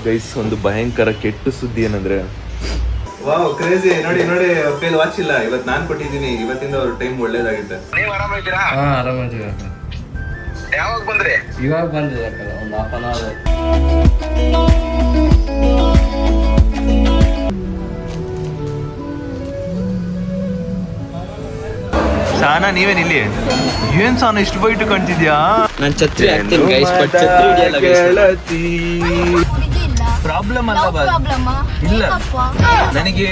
Guys ಒಂದು ಭಯಂಕರ ಕೆಟ್ಟ ಸುದ್ದಿ ಏನಂದ್ರೆ ವಾವ್ ಕ್ರೇಜಿ ನೋಡಿ ನೋಡಿ ಕೈಲಿ ವಾಚ್ ಇಲ್ಲ ಇವತ್ತು ನಾನು ಕೊಟ್ಟಿದ್ದೀನಿ ಇವತ್ತಿಂದ ಅವ್ರ ಟೈಮ್ ಒಳ್ಳೇದಾಗುತ್ತೆ ನೀವು ಆರಾಮಿದ್ದೀರಾ? ಹಾ ಆರಾಮಿದ್ದೀವಿ ಅಕ್ಕ. ಯಾವಾಗ ಬಂದ್ರಿ? ಇವಾಗ ಬಂದಿದೆ ಅಕ್ಕ, ಒಂದು ಹಾಫ್ ಅನ್ ಅವರ್. ಸಾನಾ ನೀವೇನ್ ಇಲ್ಲಿ ಏನ್ ಸಾನ ಇಷ್ಟು ಬೈಟ್ ಕಾಣ್ತಿದ್ಯಾ? ನಾನು ಛತ್ರಿ ಹಾಕ್ತೀನಿ ಗೈಸ್, ಬಟ್ ಛತ್ರಿ ಹಿಡಿಯಲ್ಲ ಗೈಸ್. ಪ್ರಾಬ್ಲಮ್ ಅಲ್ಲ ಇಲ್ಲ ನನಗೆ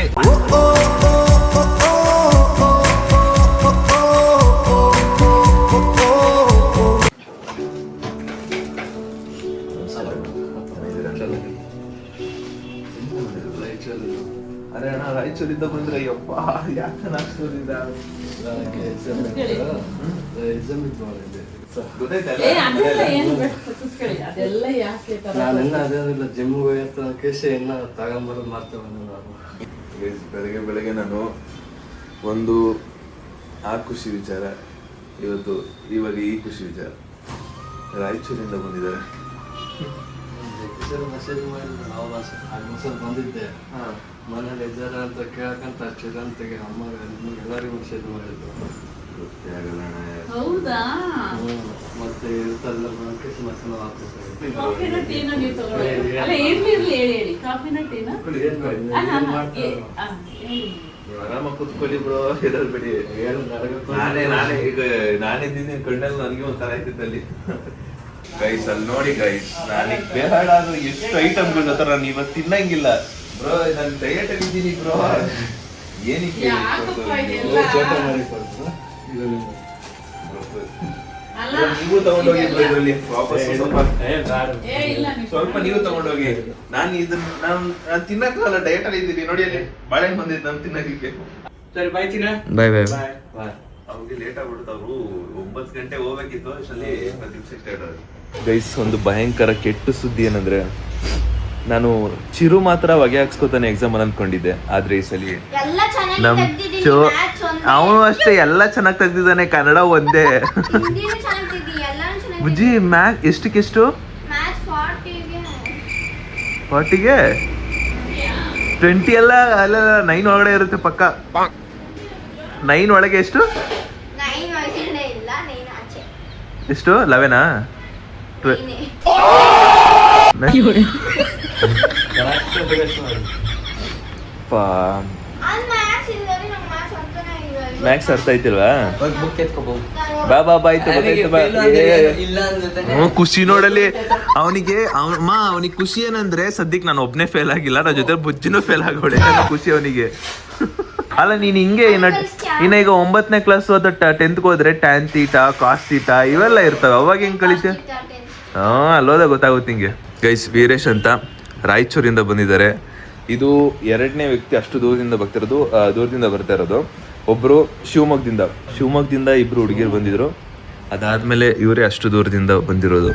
ಅರೆ ಅಣ್ಣ ರಾಯಚೂರಿಂದ ಬಂದ್ರೆ ಅಯ್ಯಪ್ಪ ಯಾಕೆ ನಾಗ್ಸೋದ್ರಿಂದ ಜಿಮ್ ಇನ್ನ ತಗೊಂಬರೋದು ಮಾಡ್ತೇವೆ ನಾವು. ಬೆಳಗ್ಗೆ ಬೆಳಗ್ಗೆ ನಾನು ಒಂದು ಆ ಖುಷಿ ವಿಚಾರ, ಇವಾಗ ಈ ಖುಷಿ ವಿಚಾರ. ರಾಯಚೂರಿಂದ ಬಂದಿದ್ದಾರೆ. ಮೆಸೇಜ್ ಮಾಡಿದ್ರು ನಾವು ಬಂದಿದ್ದೆ ಮನೇಲಿ ಇದ್ದಾರೆ ಅಂತ ಕೇಳಕಂತ ಚಿರಂತಿಗೆ ಅಮ್ಮ ಎಲ್ಲರಿಗೂ ಮೆಸೇಜ್ ಮಾಡಿದ್ರು. ಗೊತ್ತೇ ಆಗಲ್ಲ ಹೌದಾ? ಮತ್ತೆ ಇರ್ತಲ್ಲ ಕ್ರಿಸ್ಮಸ್ ಆರಾಮ ಕೂತ್ಕೊಳ್ಳಿ ಬ್ರೋ, ಹೆದರ್ಬೇಡಿ. ನಾನಿದ್ದೀನಿ ಕಣ್ಣಲ್ಲಿ ನನಗೆ ಒಂಥರ ಆಯ್ತಿದ್ದಲ್ಲಿ. ಗೈಸ್ ಅಲ್ಲಿ ನೋಡಿ ಗೈಸ್, ನನಗೆ ಬೇಡ ಅದು ಎಷ್ಟು ಐಟಮ್ಗಳು ಗೊತ್ತಾ, ನಾನು ಇವತ್ತು ತಿನ್ನಂಗಿಲ್ಲ ಬ್ರೋ, ನಾನು ಡಯಟ್ ಅಲ್ಲಿ ಇದ್ದೀನಿ ಬ್ರೋ. ಏನಕ್ಕೆ ನೀವು ತಗೊಂಡೋಗಿ ಇದರಲ್ಲಿ ವಾಪಸ್ ಸ್ವಲ್ಪ ನೀವು ತಗೊಂಡೋಗಿ. ನಾನು ತಿನ್ನಕ್ಕಾಗಲ್ಲ, ಡಯಟ್ ಅಲ್ಲಿ ಇದ್ದೀನಿ. ನೋಡಿ ಅಲ್ಲಿ ಬಾಳೆಹಣ್ಣು ಬಂದಿದ್ದು ನಾನು ತಿನ್ನಕ್ಕೆ. ಸರಿ ಬಾಯ್ ಚಿನ್ನ. ಬಾಯ್ ಬಾಯ್ ಬಾಯ್. ಅವ್ರಿಗೆ ಲೇಟ್ ಆಗ್ಬಿಡ್ತಾವ್ರು, 9 ಗಂಟೆ ಹೋಗ್ಬೇಕಿತ್ತು, ಅಷ್ಟರಲ್ಲಿ 10 ನಿಮಿಷ ಸ್ಟಾರ್ಟ್ ಆದ್ರು. ಗೈಸ್ ಒಂದು ಭಯಂಕರ ಕೆಟ್ಟ ಸುದ್ದಿ ಏನಂದ್ರೆ, ನಾನು ಚಿರು ಮಾತ್ರ ಹೊಗೆ ಹಾಕ್ಸ್ಕೊತಾನೆ ಎಕ್ಸಾಮ್ ಅಲ್ಲಿ ಅನ್ಕೊಂಡಿದ್ದೆ, ಆದ್ರೆ ಈ ಸಲ ಅವನು ಅಷ್ಟೇ ಎಲ್ಲ ಚೆನ್ನಾಗಿ ತೆಗ್ದಿದ್ದಾನೆ, ಕನ್ನಡ ಒಂದೇ. ಬುಜ್ಜಿ ಮ್ಯಾಥ್ ಎಷ್ಟಕ್ಕೆಷ್ಟು? 40ಗೆ 20 ಎಲ್ಲ ಅಲ್ಲ 9 ಒಳಗಡೆ ಇರುತ್ತೆ ಪಕ್ಕ. 9 ಒಳಗೆ ಎಷ್ಟು? ಎಷ್ಟು 11 ಮ್ಯಾಕ್ಸ್ ಅರ್ಥ ಆಯ್ತಿಲ್ವಾ? ಬಾ ಬಾ ಬಾ ಆಯ್ತು ಖುಷಿ ನೋಡಲ್ಲಿ ಅವನಿಗೆ. ಅವನಿಗೆ ಖುಷಿ ಏನಂದ್ರೆ ಸದ್ಯಕ್ಕೆ ನಾನು ಒಬ್ನೇ ಫೇಲ್ ಆಗಿಲ್ಲ, ನನ್ನ ಜೊತೆ ಬುಜ್ಜಿನೂ ಫೇಲ್ ಆಗೋಳೆ. ಖುಷಿ ಅವನಿಗೆ. ಅಲ್ಲ ನೀನ್ ಹಿಂಗೆ ಇನ್ನ ಈಗ 9ನೇ ಕ್ಲಾಸ್ ಅಥವಾ 10th ಹೋದ್ರೆ ಟ್ಯಾನ್ ತೀಟಾ ಕಾಸ್ ತೀಟಾ ಇವೆಲ್ಲ ಇರ್ತಾವ, ಅವಾಗ ಹೆಂಗ್ ಕಲಿತೆ? ಅಲ್ಲೋದ ಗೊತ್ತಾಗುತ್ತೆ ನಿಂಗೆ. ಗೈಸ್ ವೀರೇಶ್ ಅಂತ ರಾಯಚೂರಿಂದ ಬಂದಿದ್ದಾರೆ. ಇದು 2ನೇ ವ್ಯಕ್ತಿ ಅಷ್ಟು ದೂರದಿಂದ ಬರ್ತಾ ಇರೋದು. ಒಬ್ರು ಶಿವಮೊಗ್ಗದಿಂದ 2 ಹುಡುಗಿರು ಬಂದಿದ್ರು. ಅದಾದ್ಮೇಲೆ ಇವರೇ ಅಷ್ಟು ದೂರದಿಂದ ಬಂದಿರೋದು.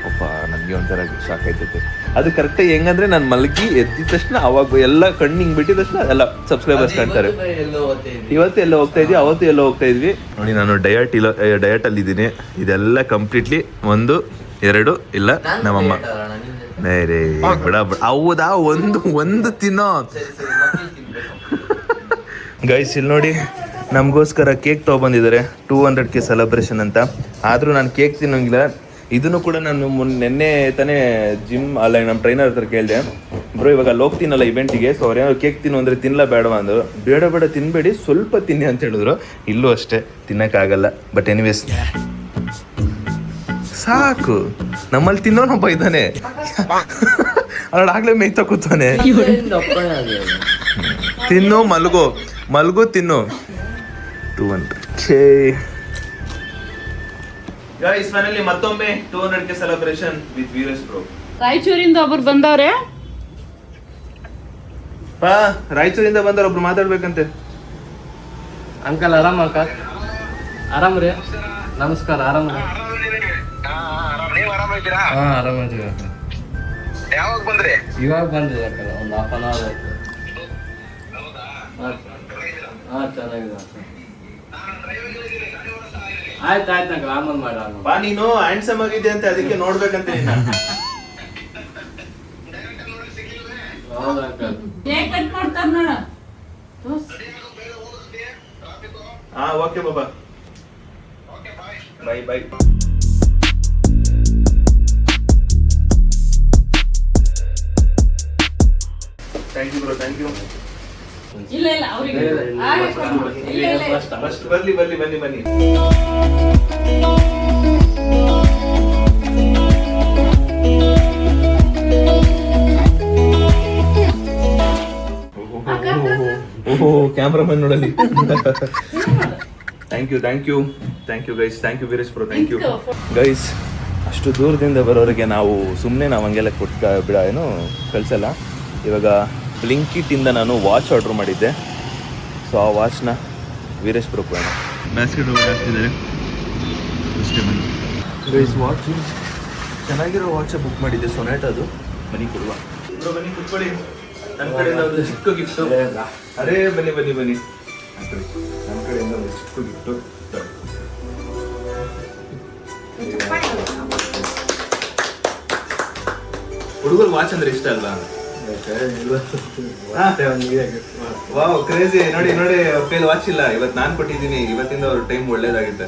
ಅಪ್ಪ ನನಗೆ ಒಂಥರ ಶಾಕ್ ಆಯ್ತೈತೆ. ಅದು ಕರೆಕ್ಟಾಗಿ ಹೆಂಗಂದ್ರೆ ನಾನು ಮಲಗಿ ಎದ್ದಿದ ತಕ್ಷಣ ಅವಾಗ ಎಲ್ಲ ಕಣ್ಣಿಂಗ್ ಬಿಟ್ಟಿದ ತಕ್ಷಣ ಎಲ್ಲ ಸಬ್ಸ್ಕ್ರೈಬರ್ಸ್ ಕಾಣ್ತಾರೆ. ಇವತ್ತು ಎಲ್ಲ ಹೋಗ್ತಾ ಇದ್ವಿ, ಅವತ್ತು ಎಲ್ಲ ಹೋಗ್ತಾ ಇದ್ವಿ. ನೋಡಿ ನಾನು ಡಯಟ್ ಅಲ್ಲಿ ಇದ್ದೀನಿ. ಇದೆಲ್ಲ ಕಂಪ್ಲೀಟ್ಲಿ 1, 2 ಇಲ್ಲ ನಮ್ಮಮ್ಮ ಬಿಡ. ಹೌದಾ, ಒಂದು ತಿನ್ನೋ. ಗೈಸ್ ಇಲ್ಲಿ ನೋಡಿ, ನಮಗೋಸ್ಕರ ಕೇಕ್ ತೊಗೊಂಬಂದಿದ್ದಾರೆ 200K ಸೆಲೆಬ್ರೇಷನ್ ಅಂತ. ಆದರೂ ನಾನು ಕೇಕ್ ತಿನ್ನೋಂಗಿಲ್ಲ. ಇದನ್ನು ಕೂಡ ನಾನು ನೆನ್ನೆ ತಾನೇ ಜಿಮ್ ಅಲ್ಲ ನಮ್ಮ ಟ್ರೈನರ್ ಹತ್ರ ಕೇಳಿದೆ, ಬ್ರೋ ಇವಾಗ ಅಲ್ಲಿ ಹೋಗ್ತೀನಲ್ಲ ಇವೆಂಟಿಗೆ, ಸೊ ಅವ್ರೇನಾದ್ರು ಕೇಕ್ ತಿನ್ನು ಅಂದರೆ ತಿನ್ನಲ್ಲ ಬೇಡವಾ ಅಂದರು. ಬೇಡ ತಿನ್ನಬೇಡಿ, ಸ್ವಲ್ಪ ತಿನ್ನಿ ಅಂತ ಹೇಳಿದ್ರು. ಇಲ್ಲೂ ಅಷ್ಟೇ ತಿನ್ನೋಕ್ಕಾಗಲ್ಲ. ಬಟ್ ಎನಿವೇಸ್ ಸಾಕು, ನಮ್ಮಲ್ಲಿ ತಿನ್ನೋನೊಬ್ಬ ಇದ್ದಾನೆ, ಅಲ್ಲಾಗ್ಲೇ ಮೇಯ್ತಾ ಕೂತಾನೆ. ತಿನ್ನು ಮಲ್ಗು ತಿನ್ನು. 200K ಗೈಸ್ ಫೈನಲಿ ಮತ್ತೊಮ್ಮೆ 200K celebration with Veeresh bro. ರಾಯಚೂರಿಂದ ಒಬ್ರು ಬಂದವ್ರೆ. ರಾಯಚೂರಿಂದ ಬಂದವ್ರು ಒಬ್ರು ಮಾತಾಡ್ಬೇಕಂತೆ. ಅಂಕಲ್ ಆರಾಮ? ಅಂಕಲ್ ಆರಾಮ್ರಿ? ನಮಸ್ಕಾರ. ಆರಾಮ್ರಿ? ನೀವು ಆರಾಮಿದ್ದೀರಾ? ಹಾ ಆರಾಮಿದ್ದೀವಿ ಅಕ್ಕ. ಯಾವಾಗ ಬಂದ್ರಿ? ಇವಾಗ ಬಂದಿದೆ ಅಕ್ಕ, ಒಂದು ಹಾಫ್ ಅನ್ ಅವರ್ ಆಯ್ತು. ಹಾ ಚೆನ್ನಾಗಿದೆ ಅಕ್ಕ. ಆಯ್ತು ಅಂಕಲ್, ಆಮೇಲೆ ಮಾಡೋಣ. ನೀನು ಹ್ಯಾಂಡ್ಸಮ್ ಆಗಿದೆ ಅಂತ ಅದಕ್ಕೆ ನೋಡ್ಬೇಕಂತ. ಹೌದು ಅಂಕಲ್. ಕೇಕ್ ಕಟ್ ಮಾಡ್ತಾರ ನೋಡ ದೋಸ್ತ್. ಹಾ ಓಕೆ ಬಾಬಾ, bye bye. Thank you bro, thank you. ಇಲ್ಲ ಇಲ್ಲ ಅವ್ರಿಗೆ ಹಾಗೆ ಕೊಡ್ಬಿಡು. ಇಲ್ಲ ಇಲ್ಲ ಫಸ್ಟ್ ಬರ್ಲಿ ಬರ್ಲಿ ಬನ್ನಿ ಬನ್ನಿ. ಓಹೋ ಕ್ಯಾಮ್ರಾಮನ್ ನೋಡಲಿ. Thank you thank you thank you guys, thank you Veeresh bro, thank you guys. ಅಷ್ಟು ದೂರದಿಂದ ಬರೋರಿಗೆ ನಾವು ಸುಮ್ಮನೆ ನಾವು ಹಂಗೆಲ್ಲ ಏನು ಕಳಿಸಲ್ಲ. ಇವಾಗ ಬ್ಲಿಂಕಿಟಿಂದ ನಾನು ವಾಚ್ ಆರ್ಡ್ರ್ ಮಾಡಿದ್ದೆ. ಸೊ ಆ ವಾಚ್ನ ವೀರೇಶ್ ಬ್ರೋ ಕೊಡೋಣ. ಬ್ಯಾಸ್ಕೆಟ್ ಹಾಕ್ತಿದ್ದಾರೆ ಅಷ್ಟೇ. ಬನ್ನಿ ಗೈಸ್, ವಾಚ್ ಚೆನ್ನಾಗಿರೋ ವಾಚ್ ಬುಕ್ ಮಾಡಿದ್ದೆ, ಸೊನೆಟದು. ಬನ್ನಿ ಕೊಡುವ ಬ್ರೋ, ಬನ್ನಿ ಕುತ್ಕೊಳ್ಳಿ. ನನ್ನ ಕಡೆಯಿಂದ ಒಂದು ಚಿಕ್ಕ ಗಿಫ್ಟು. ಅರೇ ಬನ್ನಿ ಬನ್ನಿ ಬನ್ನಿ, ನನ್ನ ಕಡೆಯಿಂದ ಒಂದು ಚಿಕ್ಕ ಗಿಫ್ಟು. ಹುಡುಗರು ವಾಚ್ ಅಂದ್ರೆ ಇಷ್ಟ ಅಲ್ವಾ? Wow crazy. ನೋಡಿ ನೋಡಿ, ಅವ್ರ ಕೈಲಿ ವಾಚ್ ಇಲ್ಲ. ಇವತ್ತು ನಾನು ಕೊಟ್ಟಿದ್ದೀನಿ, ಇವತ್ತಿಂದ ಅವ್ರ ಟೈಮ್ ಒಳ್ಳೇದಾಗಿದೆ.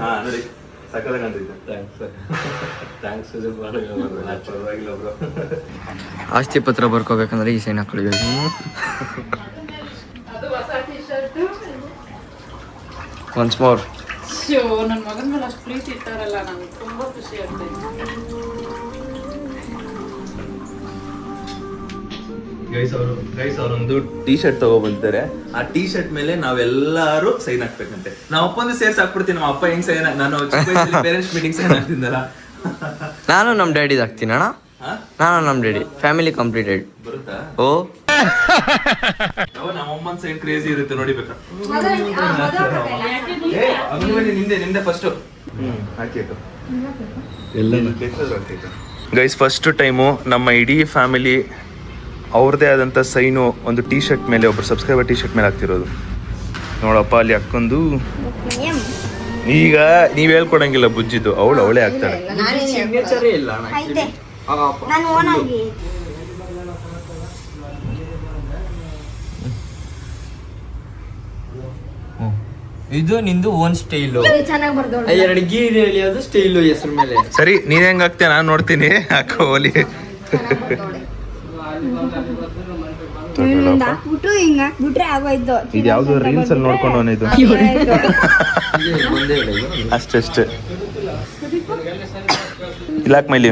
ಹಾ ನೋಡಿ, ಸಕ್ಕದಾಗ ಕಾಣ್ತೈತೆ. ಥ್ಯಾಂಕ್ಸ್ ಪರವಾಗಿಲ್ಲ ಬ್ರೋ. ಆಸ್ತಿ ಪತ್ರ ಬರ್ಕೋಬೇಕಂದ್ರೆ ಈ ಸೈನ್ ಹಾಕೊಳ್ಳಿ. ಅದು ಹೊಸ T shirt. Once more. Show ನನ್ನ ಮಗನ ಮೇಲೆ ಅಷ್ಟು ಪ್ರೀತಿ ಇಟ್ಟಾರಲ್ಲ, ನನಗೆ ತುಂಬಾ ಖುಷಿ ಆಗ್ತೈತೆ. ಗೈಸ್ ಅವರೊಂದು ಟೀ ಶರ್ಟ್ ತಗೊಬಂದಿದ್ದಾರೆ. ಆ ಟೀ ಶರ್ಟ್ ಮೇಲೆ ನಾವೆಲ್ಲರೂ ಸೈನ್ ಹಾಕ್ಬೇಕಂತೆ. ನಾವು ಅಪ್ಪಂದು ಸೇರ್ಸಿ ಹಾಕ್ಬಿಡ್ತೀನಿ. ನಮ್ಮ ಅಪ್ಪ ಹೆಂಗ್ ಸೈನ್, ನಾನು ಪೇರೆಂಟ್ಸ್ ಮೀಟಿಂಗ್ ಸೈನ್ ಹಾಕ್ತಿದ್ದಲ್ಲ. ನಾನು ನಮ್ಮ ಡ್ಯಾಡಿದು ಹಾಕ್ತೀನಿ ಅಣ್ಣ. ನಾನು ನಮ್ಮ ಡ್ಯಾಡಿ ಫ್ಯಾಮಿಲಿ ಕಂಪ್ಲೀಟೆಡ್. ಬರುತ್ತಾ? ಓ ನಮ್ಮ ಅಮ್ಮನ ಸೈನ್ ಕ್ರೇಜಿ ಇರುತ್ತೆ, ನೋಡಿಬೇಕಾ? ನಿಂದೆ ಫಸ್ಟ್ ಹಾಕಿಟ್ಟು ಗೈಸ್. ಫಸ್ಟ್ ಟೈಮು ನಮ್ಮ ಇಡೀ ಫ್ಯಾಮಿಲಿ ಅವ್ರದ್ದೇ ಆದಂಥ ಸೈನು ಒಂದು ಟೀ ಶರ್ಟ್ ಮೇಲೆ, ಒಬ್ರು ಸಬ್ಸ್ಕ್ರೈಬರ್ ಟೀ ಶರ್ಟ್ ಮೇಲೆ ಹಾಕ್ತಿರೋದು. ನೋಡಪ್ಪ ಅಲ್ಲಿ ಹಾಕೊಂಡು. ಈಗ ನೀವ್ ಹೇಳ್ಕೊಡಂಗಿಲ್ಲ ಬುಜ್ಜಿದ್ದು, ಅವಳೇ ಆಗ್ತಾಳೆ. ಇಲ್ಲ ಇದು ನಿಂದು ಓನ್ ಸ್ಟೈಲು. ಎರಡು ಗೀರ್ ಹೇಳಿ ಅದು ಸ್ಟೈಲು ಹೆಸರು ಮೇಲೆ. ಸರಿ, ನೀನ್ ಹೆಂಗ್ ಹಾಕ್ತೀಯ ನಾನು ನೋಡ್ತೀನಿ. ಹಾಕೋ ಹೋಲಿ. ಹಾಕ್ಬಿಟ್ಟು ಹಿಂಗ್ ಹಾಕ್ಬಿಟ್ರೆ ಆಗೋಯ್ತು. ಇದು ಯಾವ್ದು ರೀಲ್ಸ್ ಅಲ್ಲಿ ನೋಡ್ಕೊಂಡು ಇದು ಅಷ್ಟೇ. ಇಲ್ಲ ಮೈಲಿ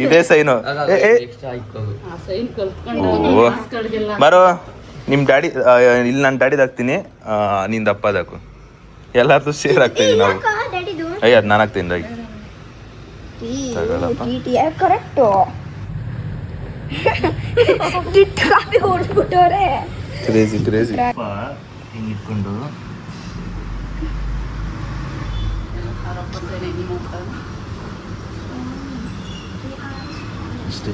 ಇದೇ ಸೈನು. ಸೈನ್ ಕಲ್ತ್ಕೊಂಡು ಬರೋ ನಿಮ್ ಡ್ಯಾಡಿ ಇಲ್ಲಿ ನಾನು ಡ್ಯಾಡಿದ್ ಹಾಕ್ತೀನಿ, ನಿಂದ ಅಪ್ಪದ ಹಾಕು. ಎಲ್ಲಾರ್ದು ಶೇರ್ ಆಗ್ತಿದೀವಿ ನಾವು. ಅಯ್ಯ ಅದ್ ನಾನು ಹಾಕ್ತೀನಿ ರಾಗಿ. ಕರೆಕ್ಟ್ ಕಾಪಿ ಹೊಡ್ಸ್ಬಿಟ್ಟವ್ರೆ. Crazy crazy. ಹಿಂಗೆ ಇಟ್ಕೊಂಡು ಅಷ್ಟೇ.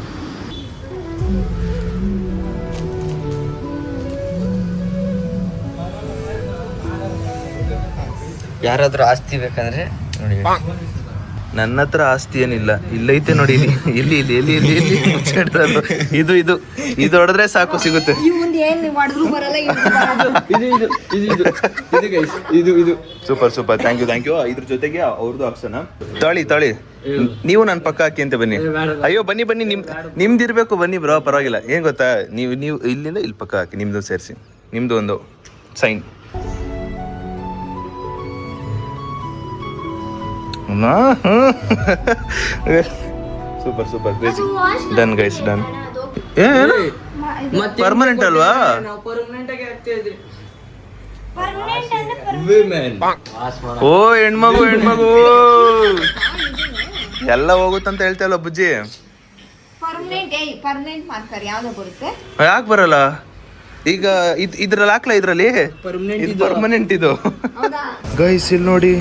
ಯಾರಾದ್ರೂ ಆಸ್ತಿ ಬೇಕಂದ್ರೆ ನೋಡಿ. ನನ್ನ ಹತ್ರ ಆಸ್ತಿ ಏನಿಲ್ಲ, ಇಲ್ಲೈತೆ ನೋಡಿ. ಇಲ್ಲಿ ಇಲ್ಲಿ ಎಲ್ಲಿ ಎಲ್ಲಿ ಎಲ್ಲಿ ಮುಚ್ಚಿಡ್ತದ್ದು. ಇದು ಇದು ಇದು ಹೊಡೆದ್ರೆ ಸಾಕು, ಸಿಗುತ್ತೆ. Super super, thank you. ಇದ್ರ ಜೊತೆಗೆ ಅವ್ರದ್ದು ಹಾಕ್ಸೋಣ. ತಾಳಿ ನೀವು ನನ್ನ ಪಕ್ಕ ಹಾಕಿ ಅಂತ ಬನ್ನಿ. ಅಯ್ಯೋ ಬನ್ನಿ ಬನ್ನಿ, ನಿಮ್ದಿರ್ಬೇಕು. ಬನ್ನಿ ಬ್ರೋ, ಪರವಾಗಿಲ್ಲ. ಏನ್ ಗೊತ್ತಾ, ನೀವು ಇಲ್ಲಿಂದ ಇಲ್ಲಿ ಪಕ್ಕ ಹಾಕಿ, ನಿಮ್ದು ಸೇರಿಸಿ, ನಿಮ್ದು ಒಂದು sign. Super crazy. Done guys, done. ಏನು ಪರ್ಮನೆಂಟ್ ಅಲ್ವಾ? ಓ ಹೆಣ್ಮಗು ಎಲ್ಲ ಹೋಗುತ್ತಂತ ಹೇಳ್ತೇವಲ್ಲ ಬುಜ್ಜಿ. ಪರ್ಮನೆಂಟ್ ಮಾರ್ಕರ್ ಯಾವ್ದು ಬರುತ್ತೆ? ಯಾಕೆ ಬರಲ್ಲ? ಈಗ ಇದ್ರಲ್ಲಿ ಹಾಕ್ಲಾ? ಇದ್ರಲ್ಲಿ ಪರ್ಮನೆಂಟ್ ಇದು. ಗೈಸ್ ಇಲ್ಲಿ ನೋಡಿ,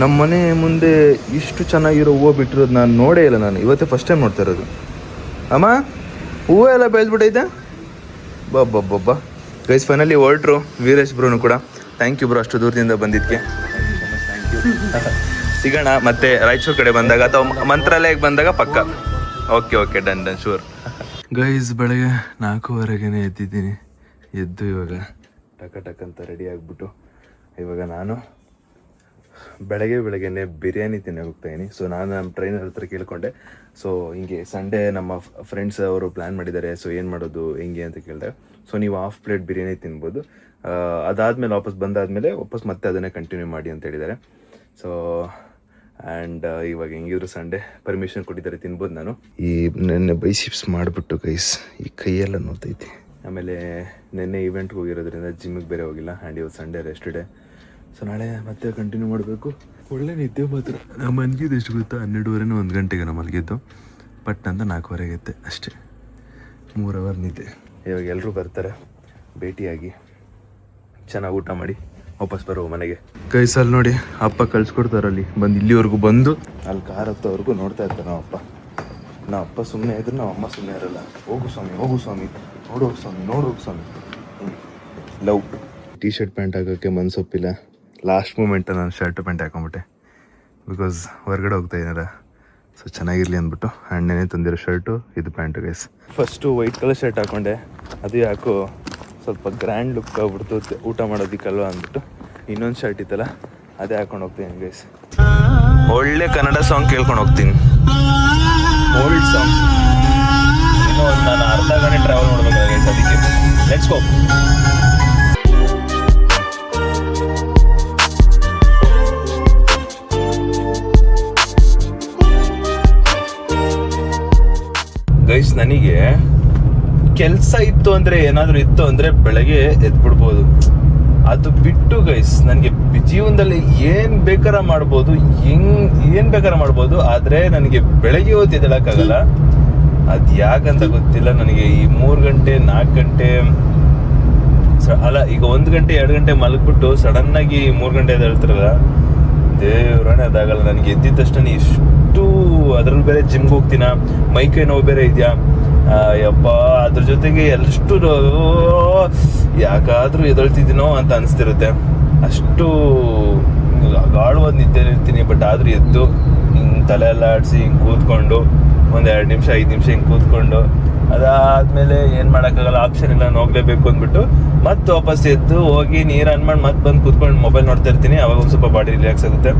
ನಮ್ಮ ಮನೆ ಮುಂದೆ ಇಷ್ಟು ಚೆನ್ನಾಗಿರೋ ಹೂವು ಬಿಟ್ಟಿರೋದು ನಾನು ನೋಡೇ ಇಲ್ಲ. ನಾನು ಇವತ್ತೇ ಫಸ್ಟ್ ಟೈಮ್ ನೋಡ್ತಾ ಇರೋದು. ಅಮ್ಮ ಹೂವು ಎಲ್ಲ ಬೆಳೆದ್ಬಿಟ್ಟೈತೆ ಬಬ್ಬಬ್ಬಬ್ಬ. ಗೈಸ್ ಫೈನಲಿ ಹೊರಟ್ರು ವೀರೇಶ್ ಬ್ರೋನು ಕೂಡ. ಥ್ಯಾಂಕ್ ಯು ಬ್ರೋ ಅಷ್ಟು ದೂರದಿಂದ ಬಂದಿದ್ದಕ್ಕೆ. ಸಿಗೋಣ ಮತ್ತೆ ರಾಯಚೂರು ಕಡೆ ಬಂದಾಗ ಅಥವಾ ಮಂತ್ರಾಲಯಕ್ಕೆ ಬಂದಾಗ ಪಕ್ಕ. Okay done sure. ಗೈಸ್ ಬೆಳಗ್ಗೆ 4:15 ಎದ್ದಿದ್ದೀನಿ. ಎದ್ದು ಇವಾಗ ಟಕ್ ಅಂತ ರೆಡಿ ಆಗಿಬಿಟ್ಟು ಇವಾಗ ನಾನು ಬೆಳಗ್ಗೆನೆ ಬಿರಿಯಾನಿ ತಿನ್ನೋಕೆ ಹೋಗ್ತಾಯಿದ್ದೀನಿ. ಸೊ ನಾನು ನಮ್ಮ ಟ್ರೈನರ್ ಹತ್ರ ಕೇಳ್ಕೊಂಡೆ. ಸೊ ಹಿಂಗೆ ಸಂಡೇ ನಮ್ಮ ಫ್ರೆಂಡ್ಸ್ ಅವರು ಪ್ಲ್ಯಾನ್ ಮಾಡಿದ್ದಾರೆ. ಸೊ ಏನು ಮಾಡೋದು ಹೆಂಗೆ ಅಂತ ಕೇಳಿದೆ. ಸೊ ನೀವು 1/2 ಪ್ಲೇಟ್ ಬಿರಿಯಾನಿ ತಿನ್ಬೋದು, ಅದಾದಮೇಲೆ ಬಂದಾದಮೇಲೆ ಮತ್ತೆ ಅದನ್ನೇ ಕಂಟಿನ್ಯೂ ಮಾಡಿ ಅಂತ ಹೇಳಿದ್ದಾರೆ. ಸೊ ಆ್ಯಂಡ್ ಇವಾಗ ಹೆಂಗಿದ್ರು ಸಂಡೇ ಪರ್ಮಿಷನ್ ಕೊಟ್ಟಿದ್ದಾರೆ, ತಿನ್ಬೋದು ನಾನು. ಈ ನೆನ್ನೆ ಬೈಸಿಪ್ಸ್ ಮಾಡಿಬಿಟ್ಟು ಗೈಸ್ ಈ ಕೈಯೆಲ್ಲ ನೋತೈತಿ. ಆಮೇಲೆ ನೆನ್ನೆ ಇವೆಂಟ್ಗೆ ಹೋಗಿರೋದ್ರಿಂದ ಜಿಮ್ಮಿಗೆ ಬೇರೆ ಹೋಗಿಲ್ಲ. ಆ್ಯಂಡ್ ಇವತ್ತು ಸಂಡೇ ರೆಸ್ಟ್ ಡೇ. ಸೊ ನಾಳೆ ಮತ್ತೆ ಕಂಟಿನ್ಯೂ ಮಾಡಬೇಕು. ಒಳ್ಳೆ ನಿದ್ದೆ ಮಾತ್ರ. ನಾವು ಮಲಗಿದ್ದು ಎಷ್ಟು ಗೊತ್ತಾ, 12:30 1 ಗಂಟೆಗೆ ನಾವು ಮಲಗಿದ್ದು. ಬಟ್ ಅಂತ 4:15 ಎದ್ದೆ ಅಷ್ಟೇ. 3 ಅವರ್ ನಿದ್ದೆ. ಇವಾಗ ಎಲ್ಲರೂ ಬರ್ತಾರೆ, ಭೇಟಿಯಾಗಿ ಚೆನ್ನಾಗಿ ಊಟ ಮಾಡಿ ವಾಪಸ್ ಬರೋ ಮನೆಗೆ. ಕೈಸಲ್ಲಿ ನೋಡಿ ಅಪ್ಪ ಕಳ್ಸ್ಕೊಡ್ತಾರೆ. ಅಲ್ಲಿ ಬಂದು ಇಲ್ಲಿವರೆಗೂ ಬಂದು ಅಲ್ಲಿ ಕಾರ್ ಹತ್ತೋವರೆಗೂ ನೋಡ್ತಾ ಇರ್ತಾರೆ ನಾವು ಅಪ್ಪ ಸುಮ್ಮನೆ ಇದ್ರೆ ನಾವು ಅಮ್ಮ ಸುಮ್ಮನೆ ಇರಲ್ಲ. ಹೋಗು ಸ್ವಾಮಿ ನೋಡೋಗು ಸ್ವಾಮಿ. ಲವ್. ಟೀ ಶರ್ಟ್ ಪ್ಯಾಂಟ್ ಹಾಕೋಕ್ಕೆ ಮನ್ಸೊಪ್ಪಿಲ್ಲ. ಲಾಸ್ಟ್ ಮೂಮೆಂಟಲ್ಲಿ ನಾನು ಶರ್ಟ್ ಪ್ಯಾಂಟ್ ಹಾಕೊಂಬಿಟ್ಟೆ, ಬಿಕಾಸ್ ಹೊರಗಡೆ ಹೋಗ್ತಾ ಇದ್ದಾರ. ಸೊ ಚೆನ್ನಾಗಿರಲಿ ಅಂದ್ಬಿಟ್ಟು ಅಣ್ಣನೇ ತಂದಿರೋ ಶರ್ಟು ಇದು pant guys. First white colour shirt ಹಾಕೊಂಡೆ, ಅದು ಯಾಕೋ ಸ್ವಲ್ಪ ಗ್ರ್ಯಾಂಡ್ ಲುಕ್ ಆಗ್ಬಿಡ್ತು ಊಟ ಮಾಡೋದಕ್ಕಲ್ವ ಅಂದ್ಬಿಟ್ಟು ಇನ್ನೊಂದು ಶರ್ಟ್ ಇತ್ತಲ್ಲ ಅದೇ ಹಾಕೊಂಡು ಹೋಗ್ತೀನಿ ಗೈಸ್. ಒಳ್ಳೆ ಕನ್ನಡ ಸಾಂಗ್ ಕೇಳ್ಕೊಂಡು ಹೋಗ್ತೀನಿ, ಓಲ್ಡ್ ಸಾಂಗ್ಸ್. ಇನ್ನೂ ಒಂದು ನಾನು ಅರ್ಧ ಗಂಟೆ ಟ್ರಾವೆಲ್ ಮಾಡ್ಬೇಕಲ್ಲ ಗೈಸ್, ಅದಕ್ಕೆ ಲೆಟ್ಸ್ ಗೋ. ಗೈಸ್ ನನಗೆ ಕೆಲಸ ಇತ್ತು ಅಂದರೆ ಏನಾದರೂ ಇತ್ತು ಅಂದರೆ ಬೆಳಗ್ಗೆ ಎದ್ಬಿಡ್ಬೋದು. ಅದು ಬಿಟ್ಟು ಗೈಸ್ ನನಗೆ ಜೀವನದಲ್ಲಿ ಏನು ಬೇಕಾರ ಮಾಡ್ಬೋದು, ಏನು ಬೇಕಾರ ಮಾಡ್ಬೋದು, ಆದರೆ ನನಗೆ ಬೆಳಗ್ಗೆ ಹೊತ್ತು ಎದ್ದೇಳಕ್ಕಾಗಲ್ಲ. ಅದು ಯಾಕಂತ ಗೊತ್ತಿಲ್ಲ ನನಗೆ. ಈ 3 ಗಂಟೆ 4 ಗಂಟೆ ಅಲ್ಲ, ಈಗ 1 ಗಂಟೆ 2 ಗಂಟೆ ಮಲಗ್ಬಿಟ್ಟು ಸಡನ್ನಾಗಿ 3 ಗಂಟೆ ಎದ್ದೇಳ್ತಾರಲ್ಲ, ದೇವ್ರನೇ ಅದಾಗಲ್ಲ ನನಗೆ. ಎದ್ದಿದ ತಕ್ಷಣ ಇಷ್ಟು, ಅದ್ರಲ್ಲಿ ಬೇರೆ ಜಿಮ್ಗೆ ಹೋಗ್ತೀನ, ಮೈಕೈ ನೋವು ಬೇರೆ ಇದೆಯಾ ಯಪ್ಪ, ಅದ್ರ ಜೊತೆಗೆ ಎಷ್ಟು ಯಾಕಾದ್ರೂ ಎದಳ್ತಿದ್ದೀನೋ ಅಂತ ಅನಿಸ್ತಿರುತ್ತೆ. ಅಷ್ಟು ಗಾಢವಾದ ನಿದ್ದೆ ಇರ್ತೀನಿ. ಬಟ್ ಆದ್ರೂ ಎದ್ದು ಹಿಂಗೆ ತಲೆ ಎಲ್ಲ ಆಡಿಸಿ ಹಿಂಗೆ ಕೂತ್ಕೊಂಡು 1-2 ನಿಮಿಷ 5 ನಿಮಿಷ ಹಿಂಗೆ ಕೂತ್ಕೊಂಡು ಅದಾದಮೇಲೆ ಏನು ಮಾಡೋಕ್ಕಾಗಲ್ಲ, ಆಪ್ಷನ್ ಇಲ್ಲ, ಹೋಗ್ಲೇಬೇಕು ಅಂದ್ಬಿಟ್ಟು ಮತ್ತೆ ವಾಪಸ್ ಎದ್ದು ಹೋಗಿ ನೀರು ಆನ್ ಮಾಡಿ ಮತ್ತೆ ಬಂದು ಕೂತ್ಕೊಂಡು ಮೊಬೈಲ್ ನೋಡ್ತಾ ಇರ್ತೀನಿ. ಅವಾಗ ಒಂದು ಸ್ವಲ್ಪ ಬಾಡಿ ರಿಲ್ಯಾಕ್ಸ್ ಆಗುತ್ತೆ,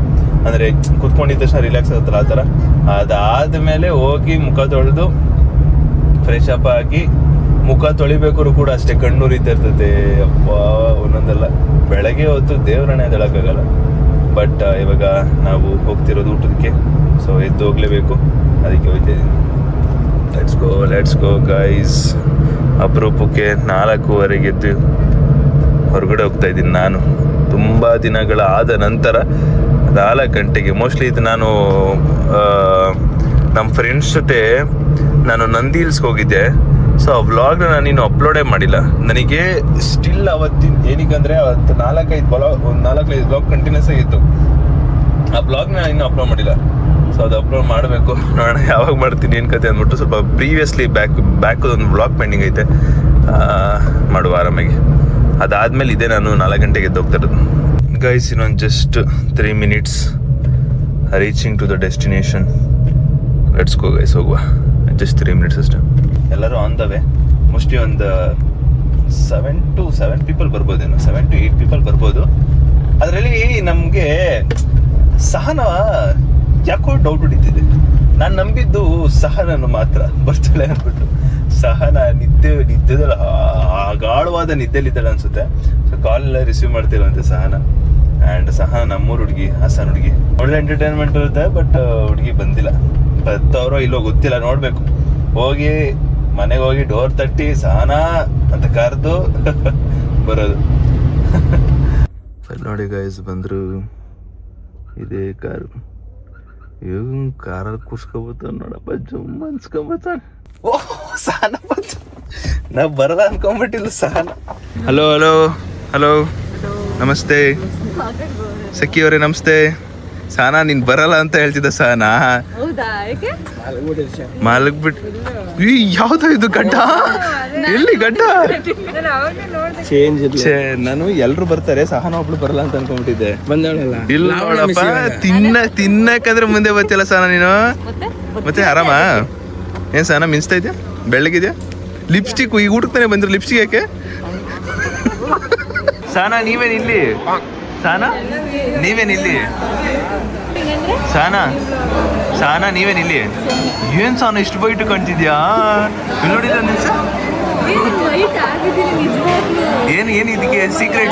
ಅಂದರೆ ಕೂತ್ಕೊಂಡಿದ್ದ ತಕ್ಷಣ ರಿಲ್ಯಾಕ್ಸ್ ಆಗುತ್ತಲ್ಲ ಆ ಥರ. ಅದಾದಮೇಲೆ ಹೋಗಿ ಮುಖ ತೊಳೆದು ಫ್ರೆಶ್ ಅಪ್ ಆಗಿ ಮುಖ ತೊಳಿಬೇಕಾದ್ರು ಕೂಡ ಅಷ್ಟೇ ಕಣ್ಣು ಉರಿತಾ ಇರ್ತದೆ. ಅಪ್ಪ ಒಂದೊಂದಲ್ಲ, ಬೆಳಗ್ಗೆ ಹೊತ್ತು ದೇವ್ರನ್ನ ಎದ್ದೇಳಕ್ಕಾಗಲ್ಲ. ಬಟ್ ಇವಾಗ ನಾವು ಹೋಗ್ತಿರೋದು ಊಟಕ್ಕೆ, ಸೊ ಎದ್ದು ಹೋಗ್ಲೇಬೇಕು, ಅದಕ್ಕೆ ಹೋಗ್ತಾ ಇದ್ದೀನಿ. Let's go guys. ಅಪರೂಪಕ್ಕೆ 4:15 ಎದ್ದು ಹೊರಗಡೆ ಹೋಗ್ತಾ ಇದ್ದೀನಿ ನಾನು. ತುಂಬ ದಿನಗಳ ಆದ ನಂತರ 4 ಗಂಟೆಗೆ. ಮೋಸ್ಟ್ಲಿ ಇದು ನಾನು ನಮ್ಮ ಫ್ರೆಂಡ್ಸ್ ಜೊತೆ ನಾನು ನಂದಿ ಹಿಲ್ಸ್ಗೆ ಹೋಗಿದ್ದೆ. ಸೊ ಆ ವ್ಲಾಗ್ನ ನಾನು ಇನ್ನೂ ಅಪ್ಲೋಡೇ ಮಾಡಿಲ್ಲ. ನನಗೆ ಸ್ಟಿಲ್ ಅವತ್ತಿನ ಏನಕ್ಕಂದರೆ ಅವತ್ತು 4-5 ವ್ಲಾಗ್ ಕಂಟಿನ್ಯೂಸ್ ಆಗಿತ್ತು. ಆ ವ್ಲಾಗ್ನ ನಾನು ಇನ್ನೂ ಅಪ್ಲೋಡ್ ಮಾಡಿಲ್ಲ. ಸೊ ಅದು ಅಪ್ಲೋಡ್ ಮಾಡಬೇಕು, ನೋಡೋಣ ಯಾವಾಗ ಮಾಡ್ತೀನಿ ಏನು ಕತೆ ಅಂದ್ಬಿಟ್ಟು. ಸ್ವಲ್ಪ ಪ್ರೀವಿಯಸ್ಲಿ ಬ್ಯಾಕ್ ಒಂದು ವ್ಲಾಗ್ ಪೆಂಡಿಂಗ್ ಐತೆ, ಮಾಡುವ ಆರಾಮಾಗಿ. ಅದಾದಮೇಲೆ ಇದೆ ನಾನು 4 ಗಂಟೆಗೆ ಎದ್ದು ಹೋಗ್ತಾ ಇರೋದು ಗೈಸ್. ಇನ್ನೊಂದು just 3 minutes reaching to the destination. Let's go guys, ಹೋಗುವ. ಜಸ್ಟ್ 3 ಮಿನಿಟ್ಸ್ ಅಷ್ಟೇ. ಎಲ್ಲರೂ ಆನ್ ದ ವೇ. ಮೋಸ್ಟ್ಲಿ ಒಂದು 7 to 8 ಪೀಪಲ್ ಬರ್ಬೋದು. ಅದರಲ್ಲಿ ನಮಗೆ ಸಹನ ಯಾಕೋ ಡೌಟ್ ಹೊಡಿತಿದೆ. ನಾನು ನಂಬಿದ್ದು ಸಹನನ್ನು ಮಾತ್ರ ಬರ್ತಾಳೆ ಅಂದ್ಬಿಟ್ಟು. ಸಹನ ನಿದ್ದೆದಲ್ಲ, ಗಾಢವಾದ ನಿದ್ದೆಲಿದ್ದಾಳೆ ಅನ್ಸುತ್ತೆ. ಸೊ ಕಾಲೆಲ್ಲ ರಿಸೀವ್ ಮಾಡ್ತಿರುವಂತೆ ಸಹನ. ಆ್ಯಂಡ್ ಸಹನ ನಮ್ಮೂರು ಹುಡುಗಿ, ಹಾಸನ ಹುಡುಗಿ. ಒಳ್ಳೆ ಎಂಟರ್ಟೈನ್ಮೆಂಟ್ ಇರುತ್ತೆ. ಬಟ್ ಹುಡುಗಿ ಬಂದಿಲ್ಲ, ಬರ್ತವ್ರೋ ಇಲ್ಲೋ ಗೊತ್ತಿಲ್ಲ, ನೋಡಬೇಕು. ಹೋಗಿ ಮನೆಗೆ ಹೋಗಿ ಡೋರ್ ತಟ್ಟಿ ಸಹನ ಅಂತ ಕರೆದು ಬರೋದು. ನೋಡಿ ಗೈಸ್, ಬಂದರು. ಇದೇ ಕಾರು. ಕಾರಲ್ಲಿ ಕೂರ್ಸ್ಕೊಬತ್ತ ನೋಡಪ್ಪ, ಜುಮ್ ಅನ್ಸ್ಕೊಂಬತ್ತ. ಓಹ್ ಸಹನ ಬಂತು, ನಾವು ಬರಲ್ಲ ಅನ್ಕೊಂಬಿಟ್ಟಿಲ್ಲ ಸಹನ. ಹಲೋ ನಮಸ್ತೆ ಸಖಿ ಅವರೇ, ನಮಸ್ತೆ. ಸಾನಾ ನೀನ್ ಬರಲ್ಲ ಅಂತ ಹೇಳ್ತಿದ್ದ ಸಾನಾ. ಹೌದಾ? ಯಾಕೆ? ಮಲಗ್ಬಿಟ್ಟು ಈ ಯಾವ್ದು ಇದು ಗಡ್ಡ? ಎಲ್ಲಿ ಗಡ್ಡ? ಛೇ, ನಾನು ಎಲ್ರು ಬರ್ತಾರೆ, ಸಹನ ಒಬ್ಳು ಬರಲ್ಲ ಅಂತ ಅನ್ಕೊಂಡ್ಬಿಟ್ಟಿದ್ದೆ. ಇಲ್ಲ ನೋಡಪ್ಪ, ತಿನ್ನಕಂದ್ರೆ ಮುಂದೆ ಬರ್ತಿಲ್ಲ ಸಹನ ನೀನು. ಮತ್ತೆ ಆರಾಮ? ಏನ್ ಸಹನ ಮಿನ್ಸ್ತಾ ಇದೆಯಾ? ಬೆಳ್ಳಗಿದ್ಯಾ? ಲಿಪ್ಸ್ಟಿಕ್ ಈಗ ಊಟಕ್ಕೆ ಬಂದ್ರೆ ಲಿಪ್ಸ್ಟಿಕ್ ಯಾಕೆ? ಸಹನ ನೀವೇನ್ ಇಲ್ಲಿ? ಸಹನ ನೀವೇನ್ ಇಲ್ಲಿ? ಸಹನ ನೀವೇನ್ ಇಲ್ಲಿ? ಏನ್ ಸಹನ ಇಷ್ಟು ಬೈಟು ಕಾಣ್ತಿದ್ಯಾ? ನೋಡಿದ ನಿಮಿಷ ಏನು ಏನು ಇದಕ್ಕೆ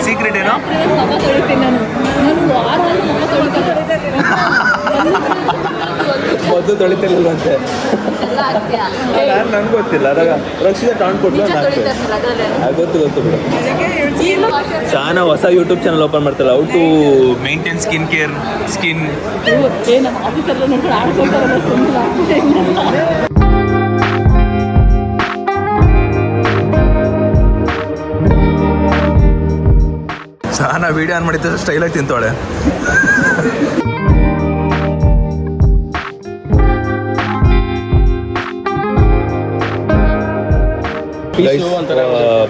ಸೀಕ್ರೆಟ್ ಏನೋ? ಮೊದಲು ತೊಳಿತಿರ್ಲಿಲ್ವಂತೆ. ನನ್ಗೆ ಗೊತ್ತಿಲ್ಲ, ಅದಾಗ ರಕ್ಷಿತ ಟಾನ್ ಕೊಡ್ಲು ಗೊತ್ತು ಬಿಡು. ಸಹನ ಹೊಸ ಯೂಟ್ಯೂಬ್ ಚಾನಲ್ ಓಪನ್ ಮಾಡ್ತಾರಲ್ಲ, how to maintain skin care skin. Sahana video on ಮಾಡಿದ್ರೆ ಸ್ಟೈಲಾಗಿ ತಿಂತಾಳೆ.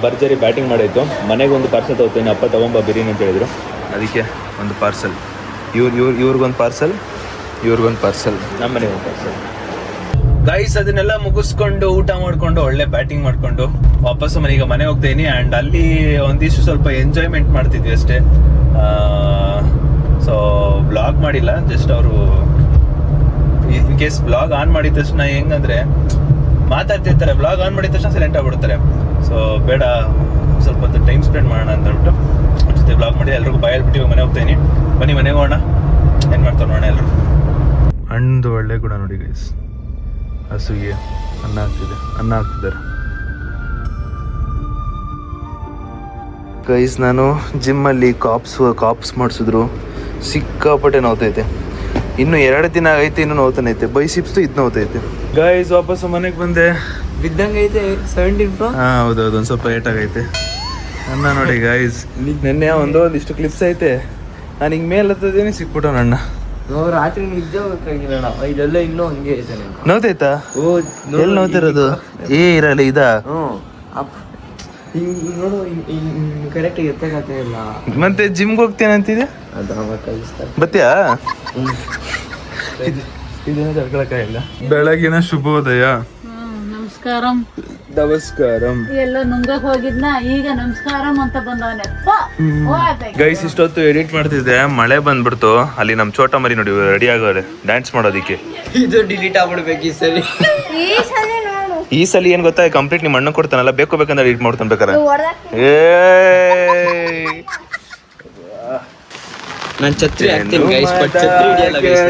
ಭರ್ಜರಿ ಬ್ಯಾಟಿಂಗ್ ಮಾಡಾಯ್ತು. ಮನೆಗೆ ಒಂದು ಪಾರ್ಸಲ್ ತಗೋತೀನಿ, ಅಪ್ಪ ತಗೊಂಬ ಬಿರಿಯಾನಿ ಅಂತ ಹೇಳಿದ್ರು, ಅದಕ್ಕೆ ಒಂದು ಪಾರ್ಸಲ್. ಇವ್ರಿಗೊಂದು ಪಾರ್ಸಲ್, ಇವ್ರಿಗೊಂದು ಪಾರ್ಸಲ್, ನಮ್ಮ ಮನೆಗೆ ಒಂದು ಪಾರ್ಸಲ್. ಗೈಸ್ ಅದನ್ನೆಲ್ಲ ಮುಗಿಸ್ಕೊಂಡು ಊಟ ಮಾಡ್ಕೊಂಡು ಒಳ್ಳೆ ಬ್ಯಾಟಿಂಗ್ ಮಾಡ್ಕೊಂಡು ವಾಪಸ್ಸು ಮನೆಗೆ ಹೋಗ್ತಾ ಇದೀನಿ. ಆ್ಯಂಡ್ ಅಲ್ಲಿ ಒಂದಿಷ್ಟು ಸ್ವಲ್ಪ ಎಂಜಾಯ್ಮೆಂಟ್ ಮಾಡ್ತಿದ್ವಿ ಅಷ್ಟೇ. ಸೊ ಬ್ಲಾಗ್ ಮಾಡಿಲ್ಲ, ಜಸ್ಟ್ ಅವರು ಇನ್ ಕೇಸ್ ಬ್ಲಾಗ್ ಆನ್ ಮಾಡಿದ ತಕ್ಷಣ ಹೆಂಗಂದ್ರೆ ಮಾತಾಡ್ತಿರ್ತಾರೆ, ಬ್ಲಾಗ್ ಆನ್ ಮಾಡಿದ ತಕ್ಷಣ ಸೈಲೆಂಟ್ ಆಗ್ಬಿಡ್ತಾರೆ. ಸೊ ಬೇಡ, ಸ್ವಲ್ಪ ಹೊತ್ತು ಟೈಮ್ ಸ್ಪೆಂಡ್ ಮಾಡೋಣ ಅಂತ ಹೇಳ್ಬಿಟ್ಟು ಅವ್ರ ಜೊತೆ ಬ್ಲಾಗ್ ಮಾಡಿ ಎಲ್ರಿಗೂ ಬಾಯ್ ಹೇಳ್ಬಿಟ್ಟು ಇವಾಗ ಮನೆ ಹೋಗ್ತಾ ಇದೀನಿ. ಬನ್ನಿ ಮನೆಗೆ ಹೋಗೋಣ, ಏನು ಮಾಡ್ತಾರೆ ನೋಡೋಣ. ಎಲ್ಲರೂ ಹಣ್ಣು ಒಳ್ಳೆ ಕೂಡ ನೋಡಿ ಗೈಸ್, ಹಸುಗೆ ಅನ್ನ ಹಾಕ್ತಿದ್ದಾರೆ ಗೈಸ್. ನಾನು ಜಿಮ್ಮಲ್ಲಿ ಕಾಪ್ಸ್ ಮಾಡಿಸಿದ್ರು, ಸಿಕ್ಕಾಪಟ್ಟೆ ನೋವ್ತೈತೆ. ಇನ್ನು 2 ದಿನ ಆಗೈತೆ, ಇನ್ನೂ ನೋವ್ತಾನೆ ಐತೆ. ಬೈಸಿಪ್ಸ್ತು ಇದು ನೋವ್ತೈತೆ ಗೈಸ್. ವಾಪಸ್ ಮನೆಗೆ ಬಂದೆ, ಬಿದ್ದಂಗೆ ಐತೆ 17 ಹಾಂ ಹೌದೌದು, ಒಂದು ಸ್ವಲ್ಪ ಏಟಾಗೈತೆ. ಅನ್ನ ನೋಡಿ ಗೈಸ್, ನೆನ್ನೆ ಒಂದಿಷ್ಟು ಕ್ಲಿಪ್ಸ್ ಐತೆ, ನಾನು ಹಿಂಗೆ ಮೇಲೆ ಹತ್ತದೇನೆ ಸಿಕ್ಬಿಟ್ಟು ಅಣ್ಣ. ನಾವು ರಾತ್ರಿ ನಿದ್ದೆ ಹೋಗಕ್ಕಾಗಿಲ್ಲ, ಇದೆಲ್ಲ ಇನ್ನೂ ಹಂಗೆ ಐತೆ. ನೋವ್ತೈತಾ? ಎಲ್ಲಿ ನೋವ್ತಿರೋದು? ಇರಲ್ಲ ಇದಾ? ನೋಡು, ಕರೆಕ್ಟಾಗಿ ಎತ್ತಕತ್ತೆ ಇಲ್ಲ. ಮತ್ತೆ ಜಿಮ್ಗೆ ಹೋಗ್ತೇನೆ ಅಂತಿದ್ಯಾ? ಬತ್ತೀಯಾ? ಇದೇನೋ ತಡ್ಕೊಳಕ್ಕಾಗಿಲ್ಲ. ಬೆಳಗಿನ ಶುಭೋದಯ. ನಮಸ್ಕಾರಂ. ನಮಸ್ಕಾರಂ. ಎಲ್ಲ ನುಂಗಕ್ ಹೋಗಿದ್ನ, ಈಗ ನಮಸ್ಕಾರಂ ಅಂತ ಬಂದವನೆ. ಗೈಸ್ ಇಷ್ಟೊತ್ತು ಎಡಿಟ್ ಮಾಡ್ತಿದ್ದೆ, ಮಳೆ ಬಂದ್ಬಿಡ್ತು. ಅಲ್ಲಿ ನಮ್ ಚೋಟ ಮರಿ ನೋಡಿ ರೆಡಿ ಆಗೋರೆ ಡ್ಯಾನ್ಸ್ ಮಾಡೋದಿಕ್ಕೆ. ಇದು ಡಿಲೀಟ್ ಆಗ್ಬಿಡ್ಬೇಕು ಈ ಸರಿ. ಈ ಸಲ ಏನ್ ಗೊತ್ತಾ, ಕಂಪ್ಲೀಟ್ ನಿಮ್ ಅಣ್ಣ ಕೊಡ್ತಾನಲ್ಲ, ಬೇಕಂದ್ರೆ ಎಡಿಟ್ ಮಾಡ್ತಾನೆ ಬೇಕಾರೆ. ನಾನು ಛತ್ರಿ ಹಾಕ್ತೀನಿ ಗೈಸ್, ಬಟ್ ಛತ್ರಿ ಹಿಡಿಯಲ್ಲ ಗೈಸ್.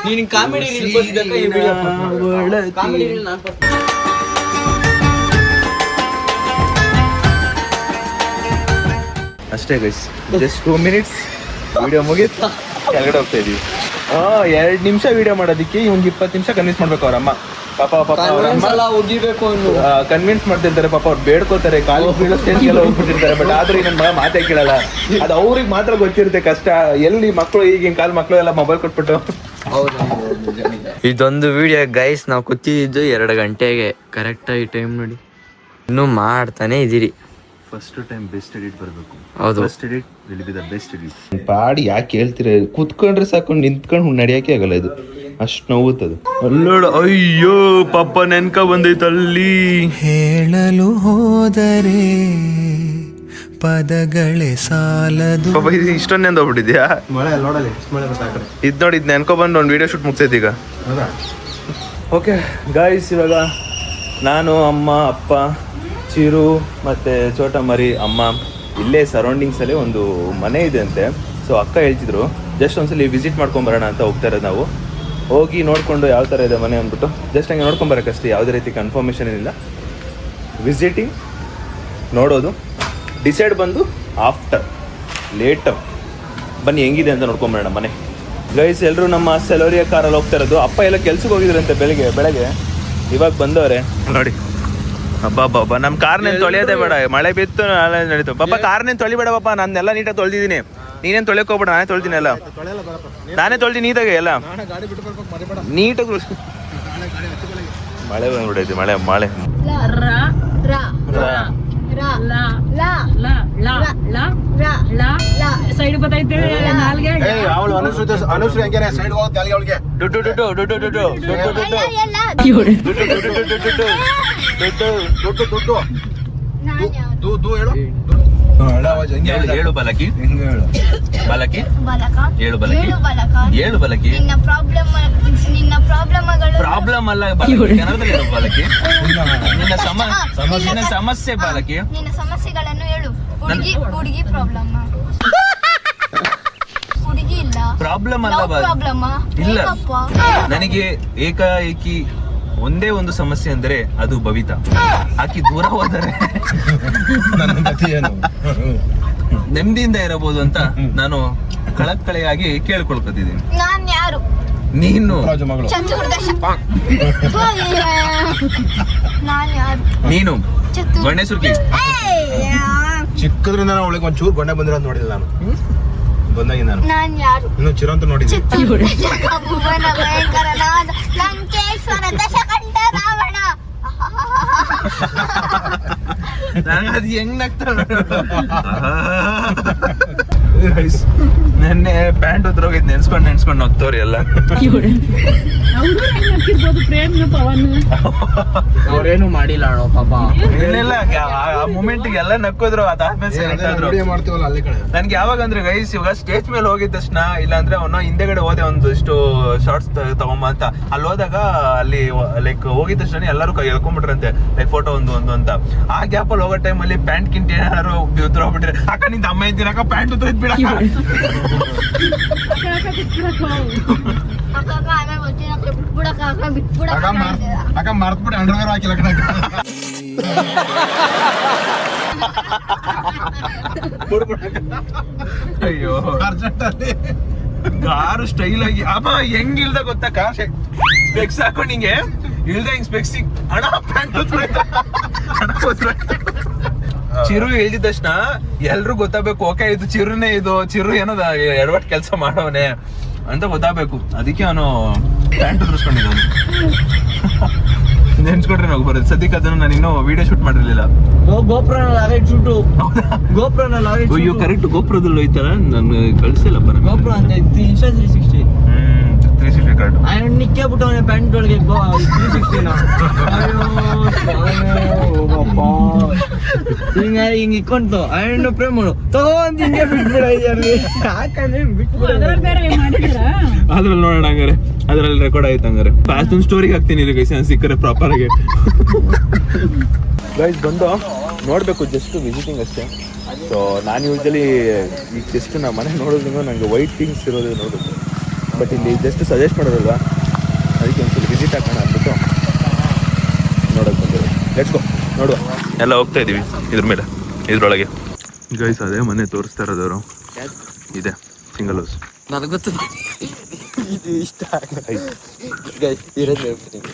ನೀನು ಕಾಮಿಡಿ ರೀಲ್ ಬಂದಿದ್ದಕ್ಕ ಈ ವಿಡಿಯೋ ಕಾಮಿಡಿ ರೀಲ್ ನಾನು ಅಷ್ಟೇ ಗೈಸ್, ಜಸ್ಟ್ 2 minutes ವಿಡಿಯೋ ಮುಗೀತು, ಕೆಳಗಡೆ ಹೋಗ್ತಾ ಇದೀವಿ. 2 ನಿಮಿಷ ವಿಡಿಯೋ ಮಾಡೋದಕ್ಕೆ ಇವ್ನಿಗೆ 20 ನಿಮಿಷ ಕನ್ವಿನ್ಸ್ ಮಾಡ್ಬೇಕು ಅವ್ರಮ್ಮ. ಪಾಪ ಹೋಗಿಬೇಕು ಕನ್ವಿನ್ಸ್ ಮಾಡ್ತಿರ್ತಾರೆ, ಪಾಪ ಅವ್ರು ಬೇಡ್ಕೋತಾರೆ, ಕಾಲು ಬೀಳೋ ಸ್ಟೇಜ್ಗೆಲ್ಲ ಹೋಗ್ಬಿಟ್ಟಿರ್ತಾರೆ. ಬಟ್ ಆದ್ರೆ ನನ್ನ ಮಗ ಮಾತೇ ಕೇಳಲ್ಲ. ಅದು ಅವ್ರಿಗೆ ಮಾತ್ರ ಗೊತ್ತಿರುತ್ತೆ ಕಷ್ಟ. ಎಲ್ಲಿ ಮಕ್ಕಳು, ಈಗಿನ ಕಾಲ ಮಕ್ಕಳು ಎಲ್ಲ ಮೊಬೈಲ್ ಕೊಟ್ಬಿಟ್ಟು. ಇದೊಂದು ವಿಡಿಯೋ ಗೈಸ್, ನಾವು ಕೂತಿದ್ದು 2 ಗಂಟೆಗೆ ಕರೆಕ್ಟಾಗಿ ಟೈಮ್ ನೋಡಿ, ಇನ್ನೂ ಮಾಡ್ತಾನೆ ಇದೀರಿ. ಫಸ್ಟ್ ಟೈಮ್ ಬೆಸ್ಟ್ ಎಡಿಟ್ ಬರಬೇಕು. ಹೌದು, best edit will be the best edit. ಪಾಡಿ ಯಾಕೆ ಹೇಳ್ತೀರ? ಕೂತ್ಕೊಂಡ್ರೆ ಸಾಕು, ನಿಂತ್ಕೊಂಡು ನಡೆಯೋಕೆ ಆಗಲ್ಲ, ಇದು ಅಷ್ಟು ನೋವುತ್ತದು. ಅಲ್ಲೋಡು, ಅಯ್ಯೋ ಪಾಪ ನೆನ್ಕ ಬಂದೈತೆ ಅಲ್ಲಿ. ಹೇಳಲು ಹೋದರೆ ಪದಗಳೇ ಸಾಲದು. ಪಾಪ ಇದು ಇಷ್ಟೊಂದು ನೆಂದೋಗ್ಬಿಟ್ಟಿದ್ಯಾ? ಮಳೆ ನೋಡಲಿ, ಮಳೆ ಬರ್ತಾ ಇದು ನೋಡಿ, ಇದು ನೆನ್ಕೊ ಬಂದು ಒಂದು ವಿಡಿಯೋ ಶೂಟ್ ಮುಗ್ಸೈತಿ ಈಗ. ಓಕೆ ಗಾಯ್ಸ್, ಇವಾಗ ನಾನು, ಅಮ್ಮ, ಅಪ್ಪ, ಚಿರು ಮತ್ತು ಚೋಟ ಮರಿ, ಅಮ್ಮ ಇಲ್ಲೇ ಸರೌಂಡಿಂಗ್ಸಲ್ಲಿ ಒಂದು ಮನೆ ಇದೆ ಅಂತೆ. ಸೊ ಅಕ್ಕ ಹೇಳ್ತಿದ್ರು ಜಸ್ಟ್ ಒಂದ್ಸಲಿ ವಿಸಿಟ್ ಮಾಡ್ಕೊಂಬರೋಣ ಅಂತ ಹೋಗ್ತಾ ಇರೋದು ನಾವು. ಹೋಗಿ ನೋಡಿಕೊಂಡು ಯಾವ ಥರ ಇದೆ ಮನೆ ಅಂದ್ಬಿಟ್ಟು ಜಸ್ಟ್ ಹಂಗೆ ನೋಡ್ಕೊಂಬರೋಕ್ಕಷ್ಟೇ, ಯಾವುದೇ ರೀತಿ ಕನ್ಫರ್ಮೇಷನ್ ಏನಿಲ್ಲ. ವಿಸಿಟಿಂಗ್, ನೋಡೋದು, ಡಿಸೈಡ್ ಬಂದು ಆಫ್ಟರ್ ಲೇಟರ್ ಬನ್ನಿ ಹೆಂಗಿದೆ ಅಂತ ನೋಡ್ಕೊಂಬರೋಣ ಮನೆ. ಗೈಸ್ ಎಲ್ಲರೂ ನಮ್ಮ ಸೆಲೋರಿಯ ಕಾರಲ್ಲಿ ಹೋಗ್ತಾ ಇರೋದು. ಅಪ್ಪ ಎಲ್ಲ ಕೆಲ್ಸಕ್ಕೆ ಹೋಗಿದ್ರಂತೆ ಬೆಳಗ್ಗೆ, ಇವಾಗ ಬಂದವ್ರೆ ನೋಡಿ. ಹಬ್ಬ ನಮ್ಮ ಕಾರ್ನೇನು ತೊಳೆಯೋದೇ ಬೇಡ, ಮಳೆ ಬಿತ್ತು ನಾಳೆ ನಡೀತು. ಪಾಪ ಕಾರ್ನೇನು ತೊಳಿಬೇಡ ಪಾಪ, ನಾನೆಲ್ಲ ನೀಟಾಗಿ ತೊಳೆದಿದ್ದೀನಿ. ನೀನೇನ್ ತೊಳೆಯಕ್ ಹೋಗ್ಬೇಡ, ನಾನೇ ತೊಳ್ತೀನಿ ಎಲ್ಲ. ನಾನೇ ತೊಳ್ತೀನಿ ನೀಟಾಗೆ ಎಲ್ಲ ನೀಟಾಗಿ. ಮಳೆ ಬಂದ್ಬಿಡೈತಿ, ಮಳೆ ಮಳೆ. ಸೈಡ್ ಬತ್ತೈತೆ ನಾಲ್ಗೆ ಅನುಶ್ರೀ ಹಂಗೇನೆ ಸೈಡ್ ಹೋಗುತ್ತೆ ಅಲ್ಲಿಗೆ ಅವಳಿಗೆ. ಏಳು ಬಲಕಿ, ಬಲಕಿ ಏಳು ಬಲಕಿ, ಏಳು ಬಲಕಿ. ನಿನ್ನ ಪ್ರಾಬ್ಲಮ್ ಅಲ್ಲ ಬಲಕಿ, ಕನ್ನಡದಲ್ಲಿ ಹೇಳು ಬಲಕಿ. ನಿನ್ನ ಸಮಸ್ಯೆ ಬಲಕಿ. ನಿನ್ನ ಸಮಸ್ಯೆಗಳನ್ನು ಹೇಳು. ಹುಡುಗಿ ಪ್ರಾಬ್ಲಮ್, ಹುಡುಗಿ ಇಲ್ಲ ಪ್ರಾಬ್ಲಮ್ ಅಲ್ಲ ಪ್ರಾಬ್ಲಮ್ ಇಲ್ಲ. ನನಗೆ ಏಕಾಏಕಿ ಒಂದೇ ಒಂದು ಸಮಸ್ಯೆ ಅಂದ್ರೆ ಅದು ಬಬಿತಾ. ಆಕಿ ದೂರ ಹೋದರೆ ನೆಮ್ಮದಿಯಿಂದ ಇರಬಹುದು ಅಂತ ನಾನು ಕಳಕಳೆಯಾಗಿ ಕೇಳ್ಕೊಳ್ಕೊತಿದ್ದೀನಿ. ನಾನ್ ಯಾರು? ನೀನು ಚತುರ್ದಶ. ನಾನ್ ಯಾರು? ನೀನು ಗಣೇಶುರ್ಗಿ. ಚಿಕ್ಕದ್ರಿಂದ ನಾವು ಅವಳಿಗೆ ಒಂಚೂರು ಗೊಂಡೆ ಬಂದಿರೋದು ನೋಡಿಲ್ಲ ನಾನು. ಬಂದಾಗಿ ನಾನ್ ಯಾರು? ಇನ್ನು ಚಿರಂತ ನೋಡಿದ್ದೆ. ಭುವನ ಭಯಂಕರನಾದ ಲಂಕೇಶ್ವರ ದಶಕಂಠ ರಾವಣ. ಅದು ಹೆಂಗ್ ನಗ್ತಾಳೆ. ನೆನ್ನೆ ಪ್ಯಾಂಟ್ ಉದ್ರೋಗಿದ್ ನೆನ್ಸ್ಕೊಂಡ್ ಹೋಗ್ತವ್ರಿ ಎಲ್ಲ. ಪ್ರೇಮ್ ಪವನ್ ಅವ್ರೇನು ಮಾಡಿಲ್ಲ ಅಣ್ಣ ಪಾಪ. ಇಲ್ಲ ಆ ಮೂಮೆಂಟ್ ಎಲ್ಲ ನಕ್ಕಿದ್ರು, ಅದಾದ್ಮೇಲೆ ಸೆಲೆಕ್ಟ್ ಆದ್ರು. ಮಾಡ್ತೀವಲ್ಲ ಅಲ್ಲಿ ಕಡೆ. ನನ್ಗೆ ಯಾವಾಗ ಅಂದ್ರೆ ಗೈಸ್, ಇವಾಗ ಸ್ಟೇಜ್ ಮೇಲೆ ಹೋಗಿದ ತಕ್ಷಣ, ಇಲ್ಲಾಂದ್ರೆ ಅವನು ಹಿಂದೆಗಡೆ ಹೋದೆ ಒಂದಿಷ್ಟು ಶಾರ್ಟ್ಸ್ ತಗೊಂಬ ಅಂತ. ಅಲ್ಲಿ ಹೋದಾಗ ಅಲ್ಲಿ ಲೈಕ್ ಹೋಗಿದ ತಕ್ಷಣ ಎಲ್ಲರೂ ಕೈ ಎಳ್ಕೊಂಡ್ಬಿಟ್ರಂತೆ, ಲೈಕ್ ಫೋಟೋ ಒಂದು ಅಂತ. ಆ ಗ್ಯಾಪ್ ಅಲ್ಲಿ ಹೋಗೋ ಟೈಮ್ ಅಲ್ಲಿ ಪ್ಯಾಂಟ್ ಕಿಂಟ್ ಏನಾರು ಉದ್ರೋಗ್ಬಿಟ್ರೆ, ಅಕ್ಕ ನಿಂದ ಅಮ್ಮ ಇದ್ದೀನಕ್ಕ ಪ್ಯಾಂಟ್ ಉದ್ರೋದ್ ಬಿಡ. ಅಕ್ಕ ಮರ್ತ್ಬಿಟ್ಟು ಅಂಡರ್ವೇರ್ ಹಾಕಿಲ್ಲ ಕಣಕ್ಕ. ಅಯ್ಯೋ ಅರ್ಜೆಂಟ್ ಅಲ್ಲಿ ಕಾರು ಸ್ಟೈಲ್ ಆಗಿ ಅಮ್ಮ ಹೆಂಗ್ ಇಲ್ದ ಗೊತ್ತಾ, ಕಾರ್ ಸ್ಪೆಕ್ಸ್ ಹಾಕೊಂಡು ಹಿಂಗೆ ಇಲ್ದ ಹಿಂಗ್ ಸ್ಪೆಕ್ಸ್ ಹಣ ಪ್ಯಾಂಟ್ ಹಣ ಚಿರು ಇಳ್ದಿದ ತಕ್ಷಣ ಎಲ್ರು ಗೊತ್ತಾಗ್ಬೇಕು, ಓಕೆ ಇದು ಚಿರುನೇ, ಇದು ಚಿರು ಏನದ ಎಡವಟ್ ಕೆಲಸ ಮಾಡವನೆ ಅಂತ ಗೊತ್ತಾಗ್ಬೇಕು. ಅದಕ್ಕೆ ಅವನು ಪ್ಯಾಂಟ್ ಉದ್ರಿಸ್ಕೊಂಡಿದ್ದಾನೆ. ನೆನ್ಸ್ಕೊಂಡ್ರೆ ನಾವು ಬರೋದು. ಸದ್ಯಕ್ಕೆ ಅದನ್ನು ನಾನು ಇನ್ನೂ ವಿಡಿಯೋ ಶೂಟ್ ಮಾಡಿರ್ಲಿಲ್ಲ. ಅಯ್ಯೋ ಕರೆಕ್ಟ್ ಗೋಪ್ರದಲ್ಲಿ ಹೋಯ್ತಾರ, ನಾನು ಕಳ್ಸಿಲ್ಲಪ್ಪ. ಗೋಪ್ರ ಅಂತ ಇನ್ಸ್ಟಾ 360 360 ಕಾರ್ಡ್ ನಿಕ್ಕೆ ಬಿಟ್ಟವನೆ ಪ್ಯಾಂಟ್ ಒಳಗೆ 360 ಹಿಂಗ ಇಕ್ಕೊಂತು ಅಂಡ್ ಪ್ರೇಮ್ ಮಾಡು ತಗೊಂಡ್ ಹಿಂಗೆ ಬಿಟ್ಬಿಡ ಯಾಕಂದ್ರೆ ಬಿಟ್ಬಿಡ. ಅದ್ರಲ್ಲಿ ನೋಡೋಣ ಹಂಗಾರೆ, ಅದ್ರಲ್ಲಿ ರೆಕಾರ್ಡ್ ಆಯ್ತು ಹಂಗಾರೆ. ಫಾಸ್ಟ್ ಒಂದು ಸ್ಟೋರಿಗೆ ಹಾಕ್ತೀನಿ ಇಲ್ಲಿ ಗೈಸ್, ಸಿಕ್ಕರೆ ಪ್ರಾಪರ್ ಆಗಿ. ಗೈಸ್ ಬಂದು ನೋಡ್ಬೇಕು, ಜಸ್ಟ್ ವಿಸಿಟಿಂಗ್ ಅಷ್ಟೇ. ಸೊ ನಾನು ಯೂಶಲಿ ಈಗ ಜಸ್ಟ್ ನಮ್ಮ ಮನೆ ನೋಡೋದ್ರಿಂದ ನನಗೆ ವೈಟ್ ಥಿಂಗ್ಸ್ ಇರೋದು ನೋಡೋದು, ಬಟ್ ಇಲ್ಲಿ ಜಸ್ಟ್ ಸಜೆಸ್ಟ್ ಮಾಡೋದಲ್ವಾ, ಅದಕ್ಕೆ ಒಂದ್ಸಲ ವಿಸಿಟ್ ಹಾಕೋಣ ಅಂದ್ಬಿಟ್ಟು ನೋಡೋಕೆ ಬಂದಿರೋ. ಲೆಟ್ಸ್ ಗೋ, ನೋಡುವ. ಎಲ್ಲ ಹೋಗ್ತಾ ಇದೀವಿ ಇದ್ರ ಮೇಲೆ, ಇದ್ರೊಳಗೆ. ಗೈಸ್ ಅದೇ ಮನೆ ತೋರಿಸ್ತಾ ಇರೋದವರು, ಇದೆ ಸಿಂಗಲ್ ಹೌಸ್. ನನಗೆ ಗೊತ್ತು ಇದು ಇಷ್ಟ ಇರೋದು ಹೇಳ್ತೀನಿ.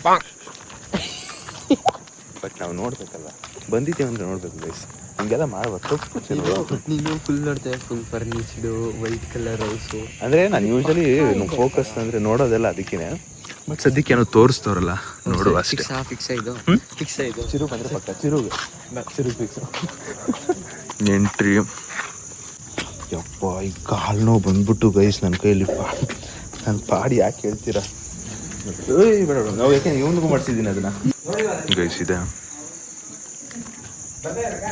ಬಟ್ ನಾವು ನೋಡ್ಬೇಕಲ್ಲ, ಬಂದಿದ್ದೀವಿ ಅಂದ್ರೆ ನೋಡ್ಬೇಕು ಗೈಸ್, ಹಿಂಗೆಲ್ಲ ಮಾಡ್ಬೇಕು. ನೀನು ಫುಲ್ ನೋಡ್ತೇವೆ, ಫುಲ್ ಫರ್ನಿಚ್ಡು ವೈಟ್ ಕಲರ್ ಹೌಸು. ಅಂದರೆ ನಾನು ಯೂಶಲಿ ಫೋಕಸ್ ಅಂದರೆ ನೋಡೋದೆಲ್ಲ ಅದಕ್ಕೇ. ಬಟ್ ಸದ್ಯಕ್ಕೆ ಏನೋ ತೋರಿಸ್ತವ್ರಲ್ಲ, ನೋಡುವ ಅಷ್ಟೇ. ಫಿಕ್ಸ್ ಆಯ್ತು, ಫಿಕ್ಸ್ ಆಯ್ತು. ಚಿರು ಬಂದರೆ ಪಕ್ಕ, ಚಿರು ಫಿಕ್ಸ್. ಎಂಟ್ರಿ. ಯಪ್ಪ ಈ ಕಾಲು ನೋವು ಬಂದ್ಬಿಟ್ಟು ಗೈಸ್ ನನ್ನ ಕೈಯಲ್ಲಿ. ನನ್ನ ಪಾಡಿ ಯಾಕೆ ಹೇಳ್ತೀರಾ? ಬೇಡ ನಾವು ಯಾಕೆ ಇವನಿಗೂ ಮಾಡಿಸಿದ್ದೀನಿ ಅದನ್ನ. ಗೈಸ್ ಇದೆ,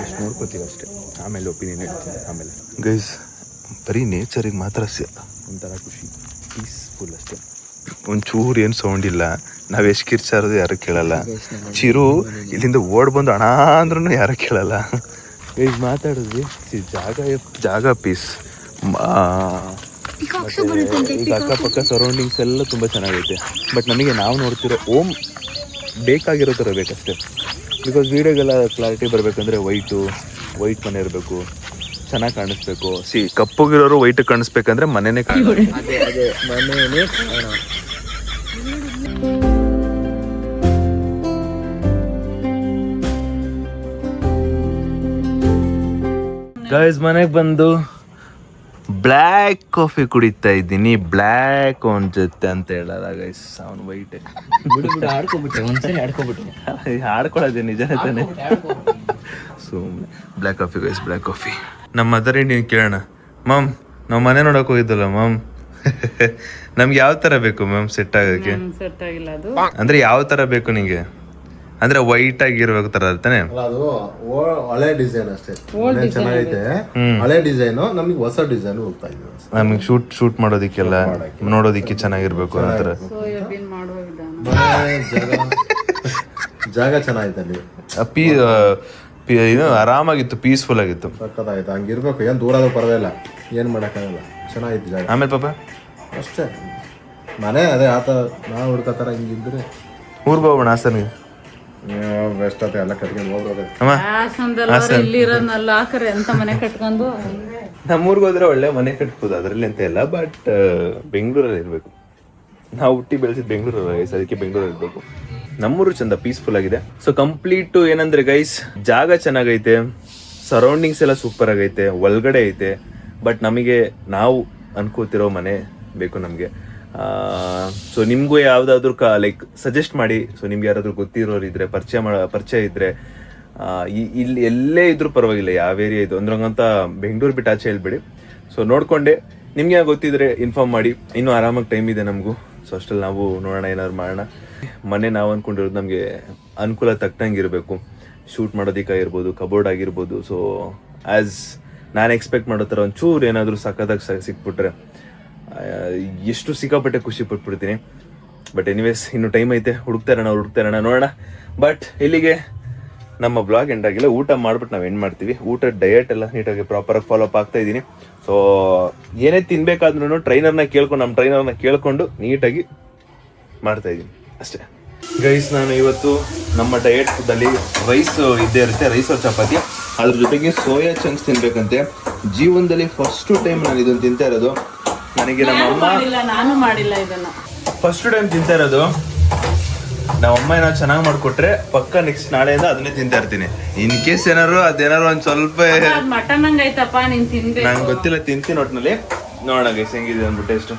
ಎಷ್ಟು ನೋಡ್ಕೋತೀವಿ ಅಷ್ಟೇ, ಆಮೇಲೆ ಒಪಿನಿಯನ್ ಹೇಳ್ತೀನಿ ಆಮೇಲೆ. ಗೈಸ್ ಬರೀ ನೇಚರಿಗೆ ಮಾತ್ರ ಒಂಥರ ಖುಷಿ, ಪೀಸ್ಫುಲ್ ಅಷ್ಟೇ. ಒಂಚೂರು ಏನು ಸೌಂಡ್ ಇಲ್ಲ, ನಾವು ಎಷ್ಟು ಕಿರ್ಚಾರೋದು ಯಾರು ಕೇಳಲ್ಲ. ಚಿರು ಇಲ್ಲಿಂದ ಓಡ್ ಬಂದು ಹಣ ಅಂದ್ರೂ ಯಾರು ಕೇಳಲ್ಲ. ಈಗ ಮಾತಾಡಿದ್ವಿ, ಜಾಗ ಪೀಸ್. ಈಗ ಅಕ್ಕಪಕ್ಕ ಸರೌಂಡಿಂಗ್ಸ್ ಎಲ್ಲ ತುಂಬ ಚೆನ್ನಾಗೈತೆ. ಬಟ್ ನಮಗೆ ನಾವು ನೋಡ್ತಿರೋ ಓಮ್ ಬೇಕಾಗಿರೋ ಥರ ಬೇಕಷ್ಟೇ. ಬಿಕಾಸ್ ವೀಡಿಯೋಗೆಲ್ಲ ಕ್ಲಾರಿಟಿ ಬರಬೇಕಂದ್ರೆ ವೈಟ್ ಮನೆ ಇರಬೇಕು, ಚೆನ್ನಾಗಿ ಕಾಣಿಸ್ಬೇಕು. ಕಪ್ಪುಗಿರೋರು ವೈಟ್ ಕಾಣಿಸ್ಬೇಕಂದ್ರೆ ಮನೆನೇ ಅದೇ ಮನೇನೆ ಕಾರಣ. ಗೈಸ್ ಮನೆಗೆ ಬಂದು ಬ್ಲ್ಯಾಕ್ ಕಾಫಿ ಕುಡಿತಾ ಇದ್ದೀನಿ, ಬ್ಲ್ಯಾಕ್ ಅವನ ಜೊತೆ ಅಂತ ಹೇಳಲ್ಲ ಗೈಸ್, ಅವನು ವೈಟ್. ಬಿಡು ಆಡ್ಕೊಬಿಟ್ಟೆ, ಒಂದ್ಸರಿ ಆಡ್ಕೊಬಿಟ್ಟೆ. ಆಡ್ಕೊಳ್ಳೋದೆ ನಿಜನೇ ತಾನೆ. ಸುಮ್ಮನೆ black coffee guys, black coffee. ನಮ್ಮ ಮದರ್ ಇಂಡಿಯನ್ ಕೇಳೋಣ. ಮ್ಯಾಮ್ ನಾವು ಮನೆ ನೋಡಕ್ ಹೋಗಿದ್ದಲ್ಲ ಮ್ಯಾಮ್, ನಮ್ಗೆ ಯಾವ ತರ ಬೇಕು ಮ್ಯಾಮ್ ಸೆಟ್ ಆಗೋಕ್ಕೆ? ಸೆಟ್ ಆಗಿಲ್ಲ ಅದು. ಅಂದ್ರೆ ಯಾವ ತರ ಬೇಕು ನಿಂಗೆ? ಅಂದ್ರೆ ವೈಟ್ ಆಗಿರ್ಬೇಕು ತರ ತಾನೆ? ಅಲ್ಲ, ಅದು ಹಳೆ ಡಿಸೈನ್ ಅಷ್ಟೇ, ಚೆನ್ನಾಗೈತೆ. ಹಳೆ ಡಿಸೈನ್ ನಮ್ಗೆ ಹೊಸ ಡಿಸೈನ್ ಹೋಗ್ತಾ ಇದೆ. ನಮಗೆ ಶೂಟ್ ಮಾಡೋದಿಕ್ಕೆಲ್ಲ ನೋಡೋದಿಕ್ಕೆ ಚೆನ್ನಾಗಿರ್ಬೇಕು ಅನ್ನೋ ಸೋಯಾಬೀನ್ ಮಾಡುವ ವಿಧಾನ. ಜಾಗ ಚೆನ್ನಾಗೈತೆ ಅಲ್ಲಿ. ಇದು ಆರಾಮಾಗಿತ್ತು, ಪೀಸ್ಫುಲ್ ಆಗಿತ್ತು. ಸಕ್ಕತ್ತಾಯ್ತು, ಹಂಗಿರ್ಬೇಕು. ಏನು ದೂರದ ಪರವಾಗಿಲ್ಲ, ಏನು ಮಾಡೋಕ್ಕಾಗಲ್ಲ, ಚೆನ್ನಾಗಿತ್ತು ಜಾಗ. ಆಮೇಲೆ ಪಾಪ ಅಷ್ಟೇ ಮನೆ ಅದೇ ಆತ ನಾವು ಹುಡ್ಕತ್ತಾರ ಹಿಂಗಿದ್ರೆ ಊರ್ ಹೋಗೋಣ ಹಾಸನ್ಗೆ. ಬೆಸ್ಟ್ ಆತ, ಎಲ್ಲ ಕಟ್ಕೊಂಡು ಹೋಗ್ಬೋದು. ಅಮ್ಮ ಇಲ್ಲಿ ಇರೋದ್ನಲ್ಲ ಹಾಕರೆ ಅಂತ ಮನೆ ಕಟ್ಕೊಂಡು ನಮ್ಮೂರ್ಗೆ ಹೋದ್ರೆ ಒಳ್ಳೆ ಮನೆ ಕಟ್ಬೋದು, ಅದರಲ್ಲಿ ಅಂತ ಇಲ್ಲ. ಬಟ್ ಬೆಂಗಳೂರಲ್ಲಿ ಇರಬೇಕು. ನಾವು ಹುಟ್ಟಿ ಬೆಳೆಸಿದ್ ಬೆಂಗಳೂರಲ್ಲಿ ಗೈಸ್, ಅದಕ್ಕೆ ಬೆಂಗಳೂರಲ್ಲಿ ಇರಬೇಕು. ನಮ್ಮೂರು ಚಂದ, ಪೀಸ್ಫುಲ್ ಆಗಿದೆ. ಸೊ ಕಂಪ್ಲೀಟ್ ಏನಂದ್ರೆ ಗೈಸ್, ಜಾಗ ಚೆನ್ನಾಗೈತೆ, ಸರೌಂಡಿಂಗ್ಸ್ ಎಲ್ಲ ಸೂಪರ್ ಆಗೈತೆ, ಒಳಗಡೆ ಐತೆ. ಬಟ್ ನಮಗೆ ನಾವು ಅನ್ಕೋತಿರೋ ಮನೆ ಬೇಕು ನಮಗೆ. ಸೊ ನಿಮಗೂ ಯಾವುದಾದ್ರೂ ಲೈಕ್ ಸಜೆಸ್ಟ್ ಮಾಡಿ. ಸೊ ನಿಮ್ಗೆ ಯಾರಾದ್ರೂ ಗೊತ್ತಿರೋರು ಇದ್ರೆ, ಪರಿಚಯ ಇದ್ರೆ, ಇಲ್ಲಿ ಎಲ್ಲೇ ಇದ್ರೂ ಪರವಾಗಿಲ್ಲ, ಯಾವ ಏರಿಯಾ ಇದು ಅಂದ್ರಂಗಂತ ಬೆಂಗಳೂರು ಬಿಟ್ಟು ಆಚೆ ಹೇಳ್ಬೇಡಿ. ಸೊ ನೋಡ್ಕೊಂಡೆ ನಿಮ್ಗೆ ಗೊತ್ತಿದ್ರೆ ಇನ್ಫಾರ್ಮ್ ಮಾಡಿ. ಇನ್ನೂ ಆರಾಮಾಗಿ ಟೈಮ್ ಇದೆ ನಮಗೂ. ಸೊ ಅಷ್ಟರಲ್ಲಿ ನಾವು ನೋಡೋಣ, ಏನಾದ್ರು ಮಾಡೋಣ. ಮನೆ ನಾವು ಅಂದ್ಕೊಂಡಿರೋದು ನಮಗೆ ಅನುಕೂಲ ತಕ್ಕಂಗೆ ಇರಬೇಕು. ಶೂಟ್ ಮಾಡೋದಕ್ಕಾಗಿರ್ಬೋದು, ಕಬೋರ್ಡ್ ಆಗಿರ್ಬೋದು. ಸೊ ಆ್ಯಸ್ ನಾನು ಎಕ್ಸ್ಪೆಕ್ಟ್ ಮಾಡೋ ಥರ ಒಂಚೂರು ಏನಾದರೂ ಸಖತ್ತಾಗಿ ಸಿಕ್ಬಿಟ್ರೆ ಎಷ್ಟು ಸಿಕ್ಕಾಪಟ್ಟೆ ಖುಷಿ ಪಟ್ಬಿಡ್ತೀನಿ. ಬಟ್ ಎನಿವೇಸ್ ಇನ್ನು ಟೈಮ್ ಐತೆ, ಹುಡುಕ್ತಾ ಇರೋಣ ನೋಡೋಣ. ಬಟ್ ಇಲ್ಲಿಗೆ ನಮ್ಮ ಬ್ಲಾಗ್ ಎಂಡ್ ಆಗಿಲ್ಲ. ಊಟ ಮಾಡ್ಬಿಟ್ಟು ನಾವು ಎಂಡ್ ಮಾಡ್ತೀವಿ. ಊಟ ಡಯಟ್ ಎಲ್ಲ ನೀಟಾಗಿ ಪ್ರಾಪರಾಗಿ ಫಾಲೋ ಅಪ್ ಆಗ್ತಾ ಇದ್ದೀನಿ. ಸೊ ಏನೇ ತಿನ್ಬೇಕಾದ್ರೂ ನಮ್ಮ ಟ್ರೈನರ್ನ ಕೇಳ್ಕೊಂಡು ನೀಟಾಗಿ ಮಾಡ್ತಾ ಇದ್ದೀನಿ ಅಷ್ಟೇ ಗೈಸ್. ನಾನು ಇವತ್ತು ನಮ್ಮ ಡಯಟ್ ಫುಡ್ಡಲ್ಲಿ ರೈಸ್ ಇದ್ದೇ ಇರುತ್ತೆ, ರೈಸ್ और ಚಪಾತಿ. ಅದ್ರ ಜೊತೆಗೆ ಸೋಯಾ ಚಂಕ್ಸ್ ತಿನ್ಬೇಕಂತೆ. ಜೀವನದಲ್ಲಿ ಫಸ್ಟ್ ಟೈಮ್ ನಾನು ಇದನ್ನು ತಿಂತಾ ಇರೋದು. ನನಗೆ ನಮ್ಮ ಅಮ್ಮ ನಾನು ಮಾಡಿಲ್ಲ ಇದನ್ನ, ಫಸ್ಟ್ ಟೈಮ್ ತಿಂತಾ ಇರೋದು. ನಮ್ಮ ಅಮ್ಮ ಏನಾದ್ರು ಚೆನ್ನಾಗಿ ಮಾಡಿಕೊಟ್ರೆ ಪಕ್ಕ ನೆಕ್ಸ್ಟ್ ನಾಳೆಯಿಂದ ಅದನ್ನೇ ತಿಂತಾ ಇರ್ತೀನಿ. ಇನ್ ಕೇಸ್ ಏನಾರು ಒಂದ್ ಸ್ವಲ್ಪ ಮಟನ್ ಹಂಗೈತಪ್ಪ, ನೀನ್ ತಿನ್ಬೇಕು. ನಂಗೆ ಗೊತ್ತಿಲ್ಲ, ತಿಂತೀನಿ ಒಟ್ಟಿನಲ್ಲಿ. ನೋಡೋಣ ಗೈಸ್ ಹೆಂಗಿದೆ ಅಂದ್ಬಿಟ್ಟು ಎಷ್ಟು.